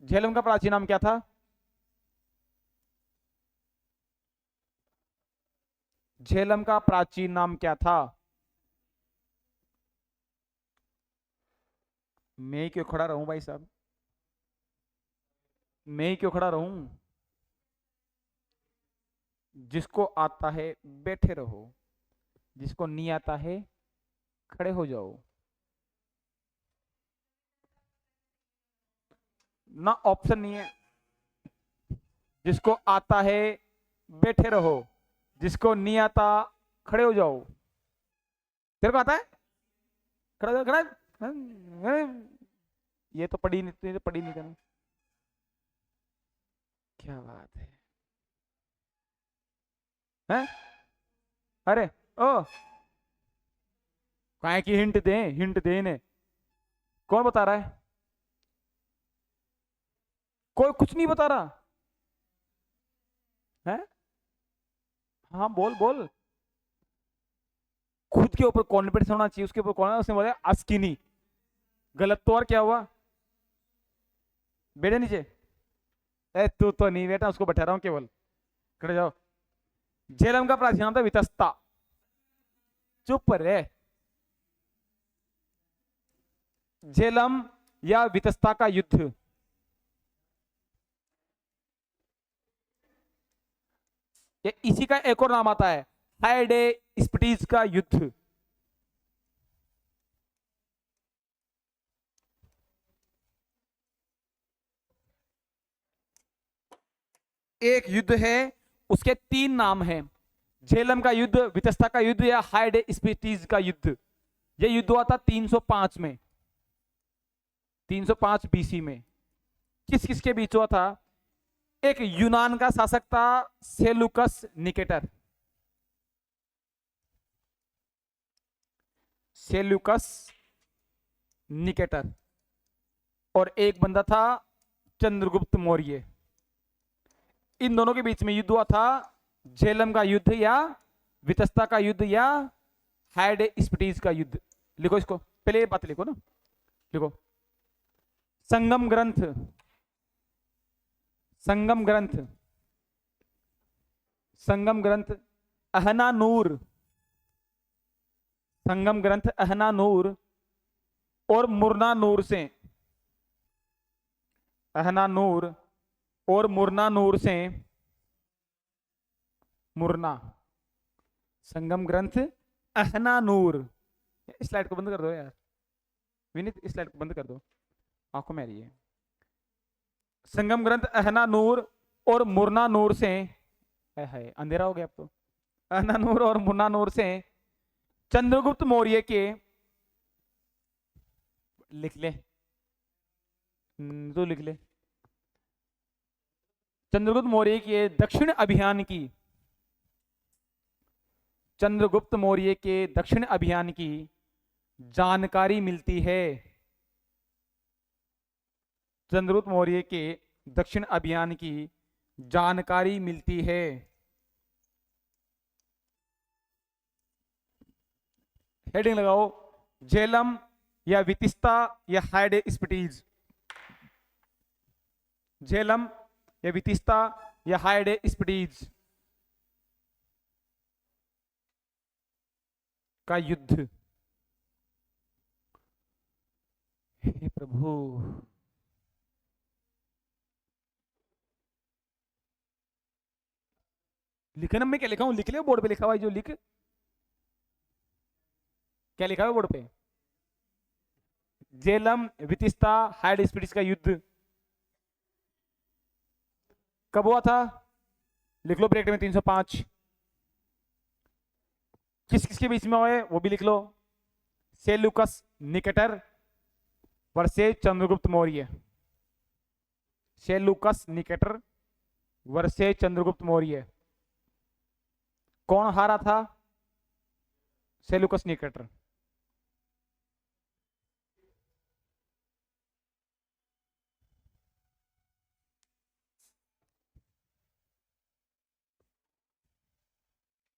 झेलम का प्राचीन नाम क्या था? झेलम का प्राचीन नाम क्या था? मैं क्यों खड़ा रहूं भाई साहब? मैं क्यों खड़ा रहूं? जिसको आता है बैठे रहो, जिसको नहीं आता है खड़े हो जाओ। ना ऑप्शन नहीं है। जिसको आता है बैठे रहो, जिसको नहीं आता खड़े हो जाओ। तेरे को आता है? खड़ा खड़ा। ये तो पढ़ी नहीं, तो पढ़ी नहीं करना। क्या बात है? हैं? अरे ओ, काय की हिंट दे, हिंट दे ने। कौन बता रहा है? कोई कुछ नहीं बता रहा है? हाँ बोल बोल। खुद के ऊपर कॉन्फिडेंस होना चाहिए। उसके ऊपर कौन है? उसने बोला अस्किनी। गलत तो और क्या हुआ? बैठे नीचे। ए तू तो नहीं बैठा, उसको बैठा रहा हूं केवल। खड़े जाओ। झेलम का प्राचीन नाम था वितस्ता। चुप रे। झेलम या वितस्ता का युद्ध, ये इसी का एक और नाम आता है हाइडे स्पिटीज का युद्ध। एक युद्ध है, उसके तीन नाम हैं। झेलम का युद्ध, वितस्ता का युद्ध या हाइडे स्पिटीज का युद्ध। यह युद्ध हुआ था 305 में, 305 बीसी में। किस किस के बीच हुआ था? एक यूनान का शासक था सेलुकस निकेटर, सेल्यूकस निकेटर, और एक बंदा था चंद्रगुप्त मौर्य। इन दोनों के बीच में युद्ध हुआ था। झेलम का युद्ध या वितस्ता का युद्ध या हाइडे स्पिटीज का युद्ध। लिखो इसको, पहले ये बात लिखो ना, लिखो। संगम ग्रंथ, संगम ग्रंथ, संगम ग्रंथ अहना नूर, संगम ग्रंथ अहना नूर और मुरना नूर से, अहना नूर और मुरना नूर से, मुरना, संगम ग्रंथ अहना नूर। इस स्लाइड को बंद कर दो यार विनीत, इस स्लाइड को बंद कर दो, आंखों में आ रही है। संगम ग्रंथ अहना नूर और मुरना नूर से, है अंधेरा हो गया अब तो, अहना नूर और मुरना नूर से चंद्रगुप्त मौर्य के, लिख ले, तो लिख ले, चंद्रगुप्त मौर्य के दक्षिण अभियान की, चंद्रगुप्त मौर्य के दक्षिण अभियान की जानकारी मिलती है। चंद्रगुप्त मौर्य के दक्षिण अभियान की जानकारी मिलती है। हेडिंग लगाओ, झेलम या वितिस्ता या हाइडेस्पिटीज, झेलम या वितिस्ता या हाइडेस्पिटीज का युद्ध। हे प्रभु, लिखना मैं क्या लिखा हूं, लिख ले बोर्ड पे लिखा हुआ है जो लिख, क्या लिखा है बोर्ड पे, झेलम वितिस्ता हाइडेस्पिटीज का युद्ध कब हुआ था, लिख लो ब्रैकेट में 305। किस किस के बीच में हुए वो भी लिख लो, Seleucus Nicator versus Chandragupta Maurya, Seleucus Nicator versus Chandragupta Maurya. कौन हारा था, सेल्यूकस निकेटर।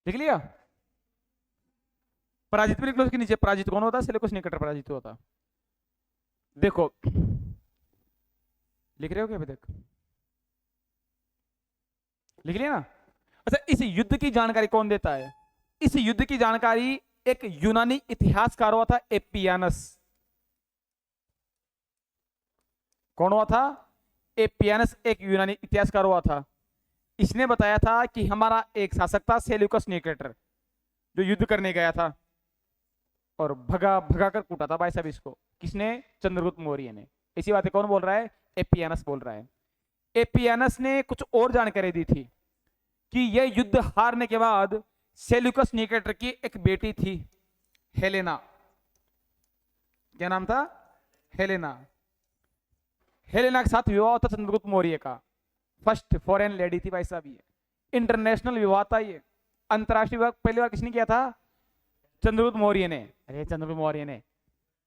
लिख लिया, पराजित भी लिख लो उसके नीचे, पराजित कौन होता, सेल्यूकस निकेटर पराजित होता। देखो लिख रहे हो क्या अभी तक, लिख लिया ना। अच्छा, इस युद्ध की जानकारी कौन देता है, इस युद्ध की जानकारी एक यूनानी इतिहासकार हुआ था, एपियानस। कौन हुआ था, एपियानस एक यूनानी इतिहासकार हुआ था। इसने बताया था कि हमारा एक शासक था सेल्यूकस निकेटर, जो युद्ध करने गया था और भगा भगा कर कूटा था भाई साहब इसको, किसने, चंद्रगुप्त मौर्य ने। इसी बात कौन बोल रहा है, एपियानस बोल रहा है। एपियानस ने कुछ और जानकारी दी थी कि यह युद्ध हारने के बाद सेल्यूकस निकेटर की एक बेटी थी, हेलेना। क्या नाम था, हेलेना। हेलेना के साथ विवाह था चंद्रगुप्त मौर्य का, फर्स्ट फॉरेन लेडी थी भाई साहब ये, इंटरनेशनल विवाह था ये, अंतरराष्ट्रीय विवाह पहली बार किसने किया था, चंद्रगुप्त मौर्य ने। अरे चंद्रगुप्त मौर्य ने,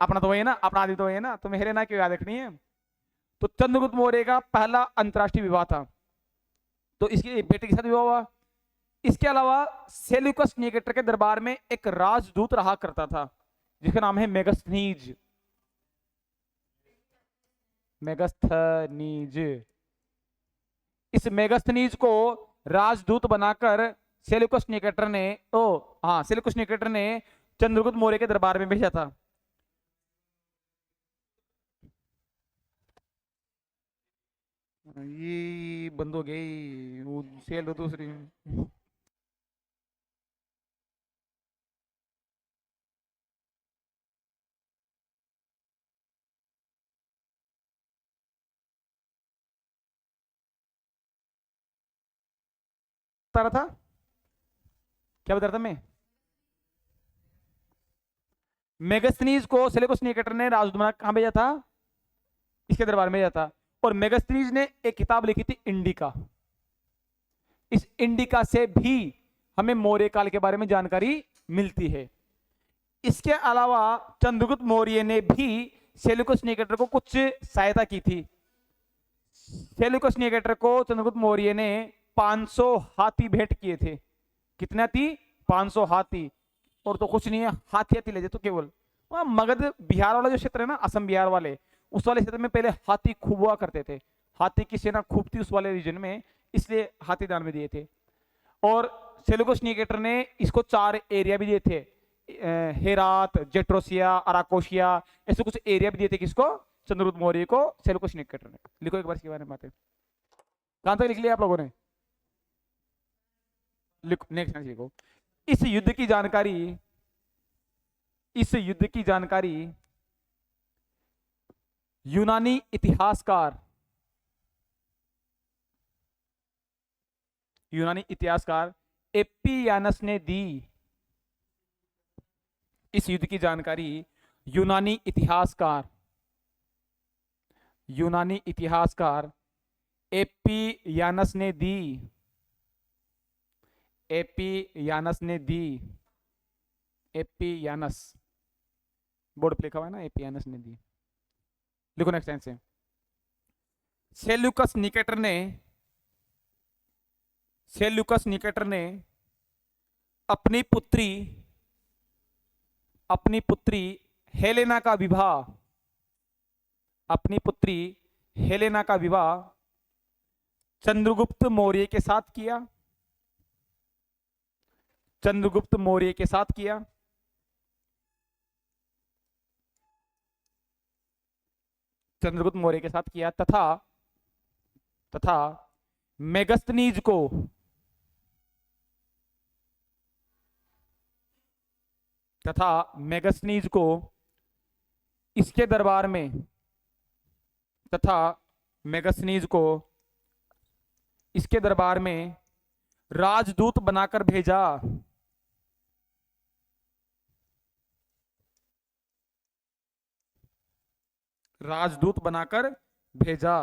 अपना तो वही है ना, अपना आदि तो वही है ना, तुम्हें हेलेना क्यों याद रखनी है। तो चंद्रगुप्त मौर्य का पहला अंतरराष्ट्रीय विवाह था, तो इसकी बेटे के साथ विवाह हुआ। इसके अलावा सेल्यूकस निकेटर के दरबार में एक राजदूत रहा करता था जिसका नाम है मेगस्थनीज, मेगस्थनीज। इस मेगस्थनीज को राजदूत बनाकर सेल्यूकस निकेटर ने, सेल्यूकस निकेटर ने चंद्रगुप्त मौर्य के दरबार में भेजा था। ये बंद हो गई वो सेल दूसरी। बता रहा था, क्या बता रहा था मैं, मेगस्थनीज को सेल्यूकस निकेटर ने राजदूत बना कहां भेजा था, इसके दरबार में भेजा था। और मेगस्थनीज ने एक किताब लिखी थी इंडिका। इस इंडिका से भी हमें मौर्य काल के बारे में जानकारी मिलती है। इसके अलावा चंद्रगुप्त मौर्य ने भी सेल्यूकस निकेटर को कुछ सहायता की थी। सेल्यूकस निकेटर को चंद्रगुप्त मौर्य ने 500 हाथी भेंट किए थे। कितना थी, 500 हाथी। और तो कुछ नहीं है, हाथी हाथी ले जाए तो केवल वहां मगध बिहार वाला जो क्षेत्र है ना, असम बिहार वाले, उस वाले क्षेत्र में पहले हाथी खूब हुआ करते थे, हाथी की सेना खूब थी उस वाले रीजन में, इसलिए हाथी दान में दिए थे। और सेल्यूकस निकेटर ने इसको 4 एरिया भी दिए थे, हेरात, जेट्रोसिया, अराकोशिया, ऐसे कुछ एरिया भी दिए थे किसको, चंद्रगुप्त मौर्य को, सेल्यूकस निकेटर ने। लिखो एक बार इसके बारे में बातें, कहां तक लिख लिया आप लोगों ने, लिखो नेक्स्ट लिखो। इस युद्ध की जानकारी, इस युद्ध की जानकारी यूनानी इतिहासकार, यूनानी इतिहासकार एपियानस ने दी। इस युद्ध की जानकारी यूनानी इतिहासकार एपियानस ने दी। एपियानस ने दी। एपियानस, बोर्ड पे लिखा हुआ है ना, एपियानस ने दी। लिखो नेक्स्ट टाइम से। सेल्यूकस निकेटर ने अपनी पुत्री हेलेना का विवाह चंद्रगुप्त मौर्य के साथ किया। चंद्रगुप्त मौर्य के साथ किया। चंद्रगुप्त मौर्य के साथ किया तथा मेगस्थनीज को इसके दरबार में राजदूत बनाकर भेजा। राजदूत बनाकर भेजा।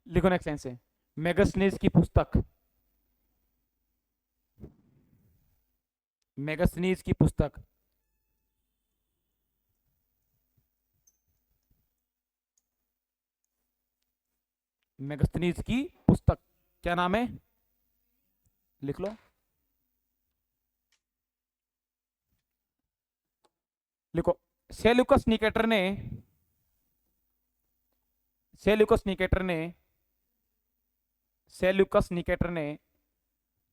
लिखो नेक्स्ट लाइन से। मेगस्थनीज की पुस्तक क्या नाम है? लिख लो। लिखो। सेल्यूकस निकेटर ने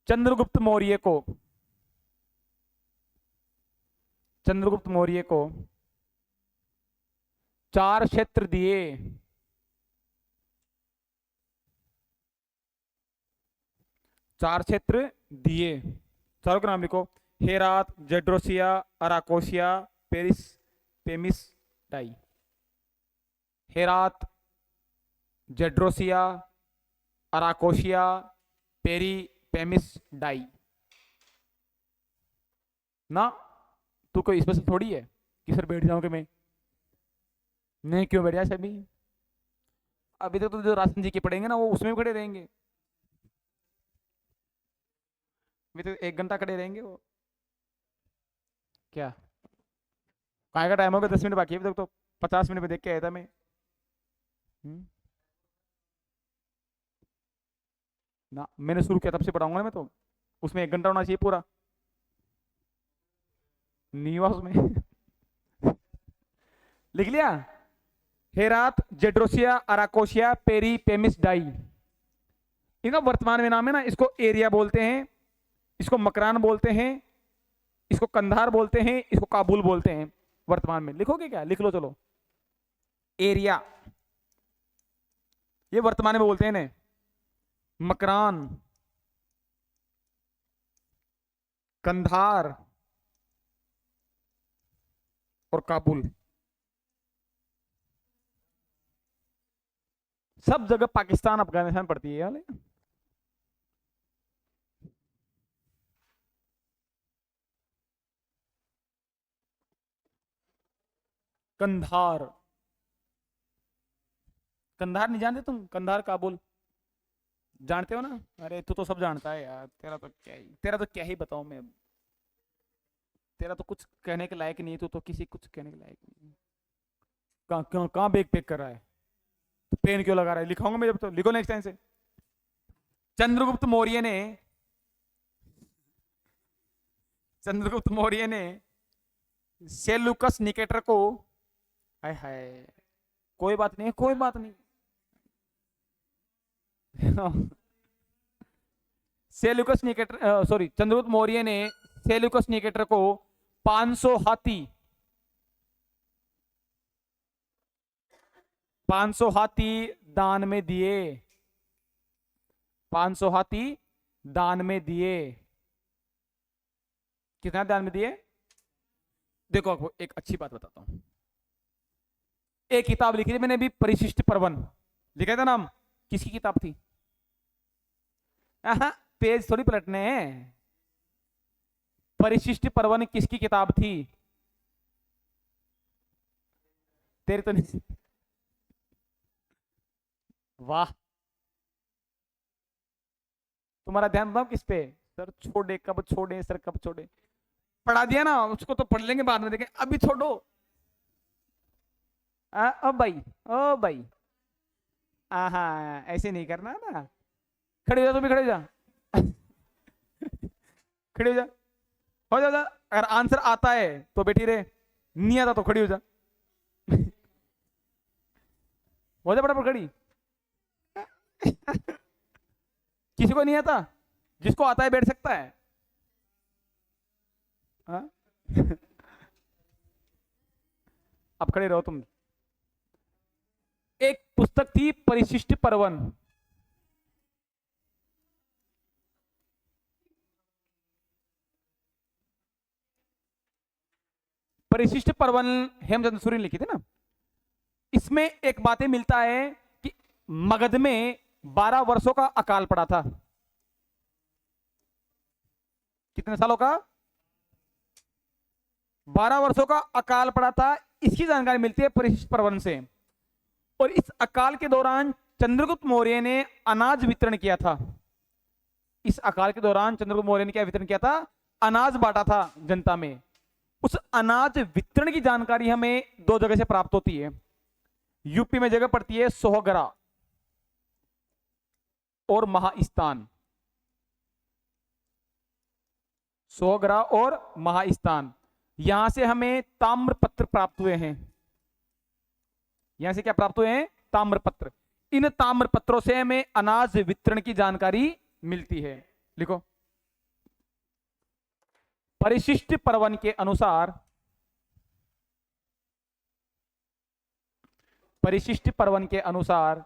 चंद्रगुप्त मौर्य को 4 क्षेत्र दिए। 4 क्षेत्र दिए। चारों का नाम लिखो। Herat, Gedrosia, Arachosia, Paropamisadae. Herat, Gedrosia, Arachosia, Paropamisadae. ना तू कोई स्पेशल थोड़ी है कि सर बैठ जाऊंगे मैं। नहीं, क्यों बैठ जाए सभी? अभी तक तो जो राशन जी के पढ़ेंगे ना, वो उसमें भी खड़े रहेंगे। अभी तो 1 घंटा खड़े रहेंगे वो। क्या काय का टाइम हो गया? 10 मिनट बाकी है अभी तक तो। 50 मिनट में देख के आया था मैं। ना मैंने शुरू किया तब से पढ़ाऊंगा मैं तो। उसमें 1 घंटा होना चाहिए पूरा। नहीं हुआ उसमें। लिख लिया। Herat, Gedrosia, Arachosia, Paropamisadae. इनका वर्तमान में नाम है ना, इसको एरिया बोलते हैं, इसको मकरान बोलते हैं, इसको कंधार बोलते हैं, इसको काबुल बोलते हैं वर्तमान में। लिखोगे क्या? लिख लो चलो। एरिया ये वर्तमान में बोलते हैं ना। मकरान, कंधार और काबुल, सब जगह पाकिस्तान अफगानिस्तान पड़ती है यार। कंधार नहीं जानते तुम? कंधार, काबुल जानते हो ना? अरे तू तो सब जानता है यार। तेरा तो क्या ही बताऊं मैं। तेरा तो कुछ कहने के लायक नहीं है। तू तो किसी कुछ कहने के लायक नहीं। कहाँ बैग पैक कर रहा है? तो पेन क्यों लगा रहा है? लिखाऊंगा मैं जब तो। लिखो नेक्स्ट टाइम से। चंद्रगुप्त मौर्य ने सेल्यूकस निकेटर को, हाय हाय, कोई बात नहीं। चंद्रगुप्त मौर्य ने सेल्यूकस निकेटर को 500 हाथी दान में दिए। 500 हाथी दान में दिए। कितना दान में दिए? देखो आपको एक अच्छी बात बताता हूं। एक किताब लिखी थी मैंने अभी, परिशिष्ट पर्वन लिखा था नाम। किसकी किताब थी? हाँ, पेज थोड़ी पलटने हैं। परिशिष्ट पर्वन किसकी किताब थी? तेरी तो नहीं। वाह, तुम्हारा ध्यान बताओ किस पे? सर छोड़े कब छोड़े, सर कब छोड़े। पढ़ा दिया ना उसको, तो पढ़ लेंगे बाद में, देखें अभी छोड़ो। ओ भाई, ओ भाई। हाँ, ऐसे नहीं करना ना। खड़े हो जा, तुम भी खड़े हो जा। खड़े हो जा, हो जा, जा। अगर आंसर आता है तो बैठी रहे, नहीं आता तो खड़ी हो जा। हो जा फटाफट खड़ी। किसी को नहीं आता? जिसको आता है बैठ सकता है। हाँ? अब खड़े रहो तुम। एक पुस्तक थी परिशिष्ट पर्वन। परिशिष्ट पर्वन हेमचंद्र सूरी ने लिखी थी ना। इसमें एक बातें मिलता है कि मगध में 12 वर्षों का अकाल पड़ा था। कितने सालों का? 12 वर्षों का अकाल पड़ा था। इसकी जानकारी मिलती है परिशिष्ट पर्वन से। और इस अकाल के दौरान चंद्रगुप्त मौर्य ने अनाज वितरण किया था। इस अकाल के दौरान चंद्रगुप्त मौर्य ने क्या वितरण किया था? अनाज बांटा था जनता में। उस अनाज वितरण की जानकारी हमें दो जगह से प्राप्त होती है। यूपी में जगह पड़ती है सोहगरा और महास्थान। सोहगरा और महास्थान, यहां से हमें ताम्रपत्र प्राप्त हुए हैं। यहां से क्या प्राप्त हुए हैं? ताम्रपत्र। इन ताम्रपत्रों से हमें अनाज वितरण की जानकारी मिलती है। लिखो, परिशिष्ट पर्वन के अनुसार, परिशिष्ट पर्वन के अनुसार,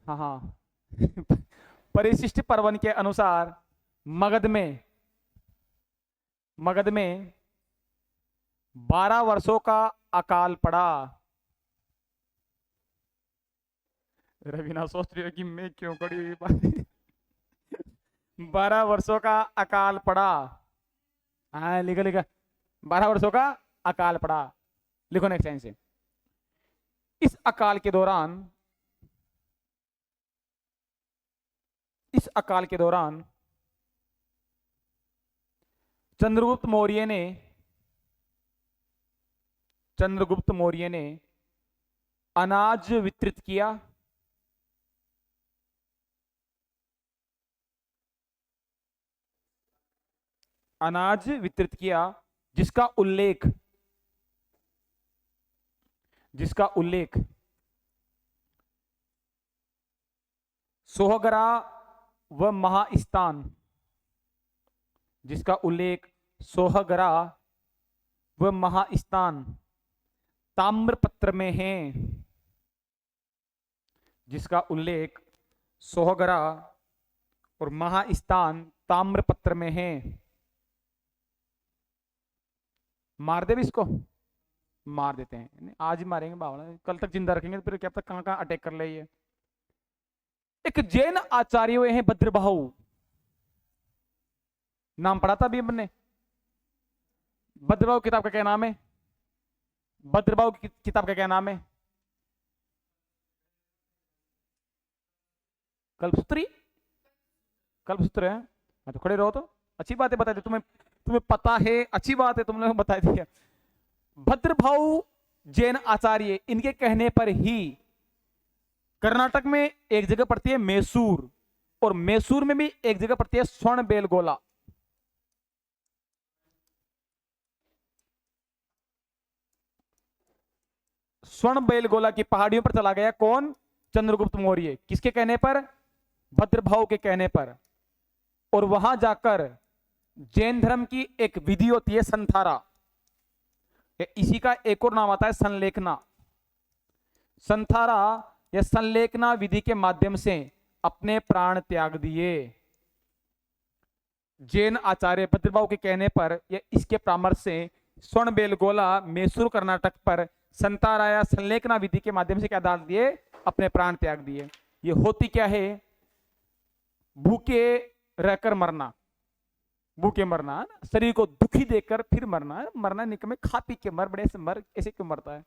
हाँ हाँ, परिशिष्ट पर्वन के अनुसार मगध में 12 वर्षों का अकाल पड़ा। रवीना सोच रही हो कि मैं क्यों खड़ी हुई बात। 12 वर्षों का अकाल पड़ा। हाँ लिखो लिखो, 12 वर्षों का अकाल पड़ा। लिखो नेक्स्ट लाइन से। इस अकाल के दौरान, इस अकाल के दौरान चंद्रगुप्त मौर्य ने, चंद्रगुप्त मौर्य ने अनाज वितरित किया। अनाज वितरित किया जिसका उल्लेख, जिसका उल्लेख सोहगरा व महास्थान, जिसका उल्लेख सोहगरा व महास्थान ताम्रपत्र में है। जिसका उल्लेख सोहगरा और महास्थान ताम्रपत्र में है। मार दे भी इसको, मार देते हैं। आज ही मारेंगे बावला, कल तक जिंदा रखेंगे तो फिर क्या पता कहां कहां अटैक कर ले ये। एक जैन आचार्य हुए हैं भद्रबाहु, नाम पढ़ा था अभी हमने। भद्रबाहु किताब का क्या नाम है? भद्रबाहु की किताब का क्या नाम है? कल्पसूत्री, कल्पसूत्र है। तो खड़े रहो, तो अच्छी बात है, बता दे तुम्हें, तुम्हें पता है, अच्छी बात है, तुमने बता दिया। भद्रबाहु जैन आचार्य, इनके कहने पर ही कर्नाटक में एक जगह पड़ती है मैसूर, और मैसूर में भी एक जगह पड़ती है स्वर्ण बेलगोला। स्वर्ण बेलगोला की पहाड़ियों पर चला गया कौन? चंद्रगुप्त मौर्य। किसके कहने पर? भद्रबाहु के कहने पर। और वहां जाकर जैन धर्म की एक विधि होती है संथारा, इसी का एक और नाम आता है संलेखना। संथारा या संलेखना विधि के माध्यम से अपने प्राण त्याग दिए। जैन आचार्य भद्रबाहु के कहने पर या इसके परामर्श से स्वर्ण बेलगोला मैसूर कर्नाटक पर संतारा या संलेखना विधि के माध्यम से क्या डाल दिए? अपने प्राण त्याग दिए। ये होती क्या है? भूखे रहकर मरना, भूखे मरना है ना, शरीर को दुखी देकर फिर मरना है, मरना निकमे खा पी के मर, बड़े से मर, ऐसे क्यों मरता है।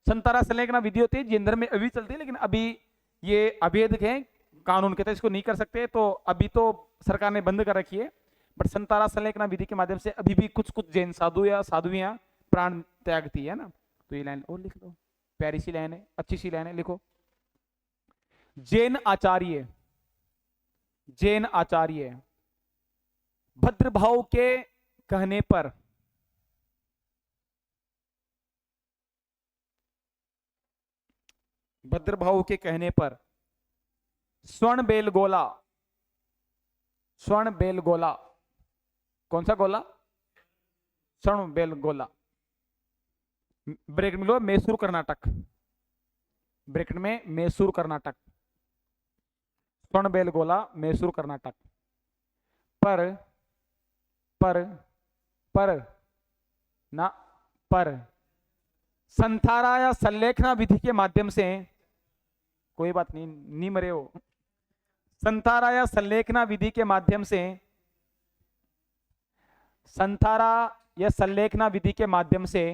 संतारा संलेखना विधि होती है जेंडर में अभी चलती है, लेकिन अभी ये अवैध है, कानून के तहत इसको नहीं कर सकते, तो अभी तो सरकार ने बंद कर रखी है। बट संतारा संलेखना विधि के माध्यम से अभी भी कुछ कुछ जैन साधु या साधुवियां प्राण त्यागती है ना। तो ये लाइन और लिख लो, प्यारी सी लाइन है, अच्छी सी लाइन है, लिखो। जैन आचार्य, जैन आचार्य भद्रभाव के कहने पर भद्रभाव के कहने पर स्वर्ण बेल गोला, स्वर्ण बेल गोला, कौन सा गोला, स्वर्ण बेल गोला, ब्रैकेट में लो मैसूर कर्नाटक, ब्रैकेट में मैसूर कर्नाटक, स्वर्ण बेल गोला मैसूर कर्नाटक पर पर ना पर संथारा या संलेखना विधि के माध्यम से, कोई बात नहीं, नहीं मरे हो, संथारा या संलेखना विधि के माध्यम से, संथारा या संलेखना विधि के माध्यम से,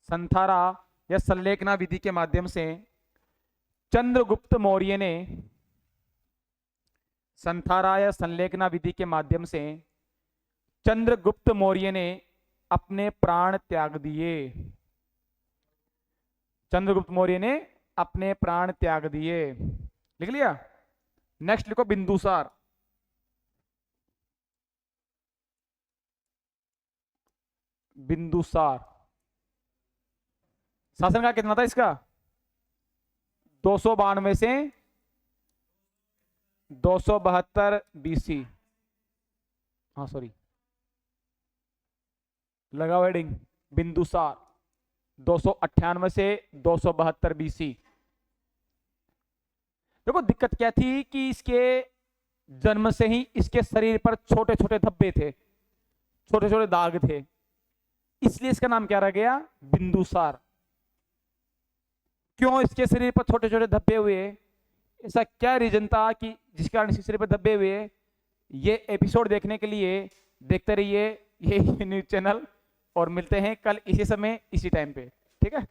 संथारा या संलेखना विधि के माध्यम से चंद्रगुप्त मौर्य ने, संथारा या संलेखना विधि के माध्यम से चंद्रगुप्त मौर्य ने अपने प्राण त्याग दिए, चंद्रगुप्त मौर्य ने अपने प्राण त्याग दिए। लिख लिया। नेक्स्ट लिखो बिंदुसार, बिंदुसार शासन का कितना था इसका, 292 से 272 बीसी, हाँ सॉरी लगा हेडिंग, बिंदुसार 298 से 272 बीसी। देखो दिक्कत क्या थी कि इसके जन्म से ही इसके शरीर पर छोटे छोटे धब्बे थे, छोटे छोटे दाग थे, इसलिए इसका नाम क्या रह गया, बिंदुसार। क्यों इसके शरीर पर छोटे छोटे धब्बे हुए, ऐसा क्या रीजन था कि जिस कारण इसके शरीर पर धब्बे हुए, ये एपिसोड देखने के लिए देखते रहिए ये न्यूज चैनल, और मिलते हैं कल इसी समय इसी टाइम पे, ठीक है।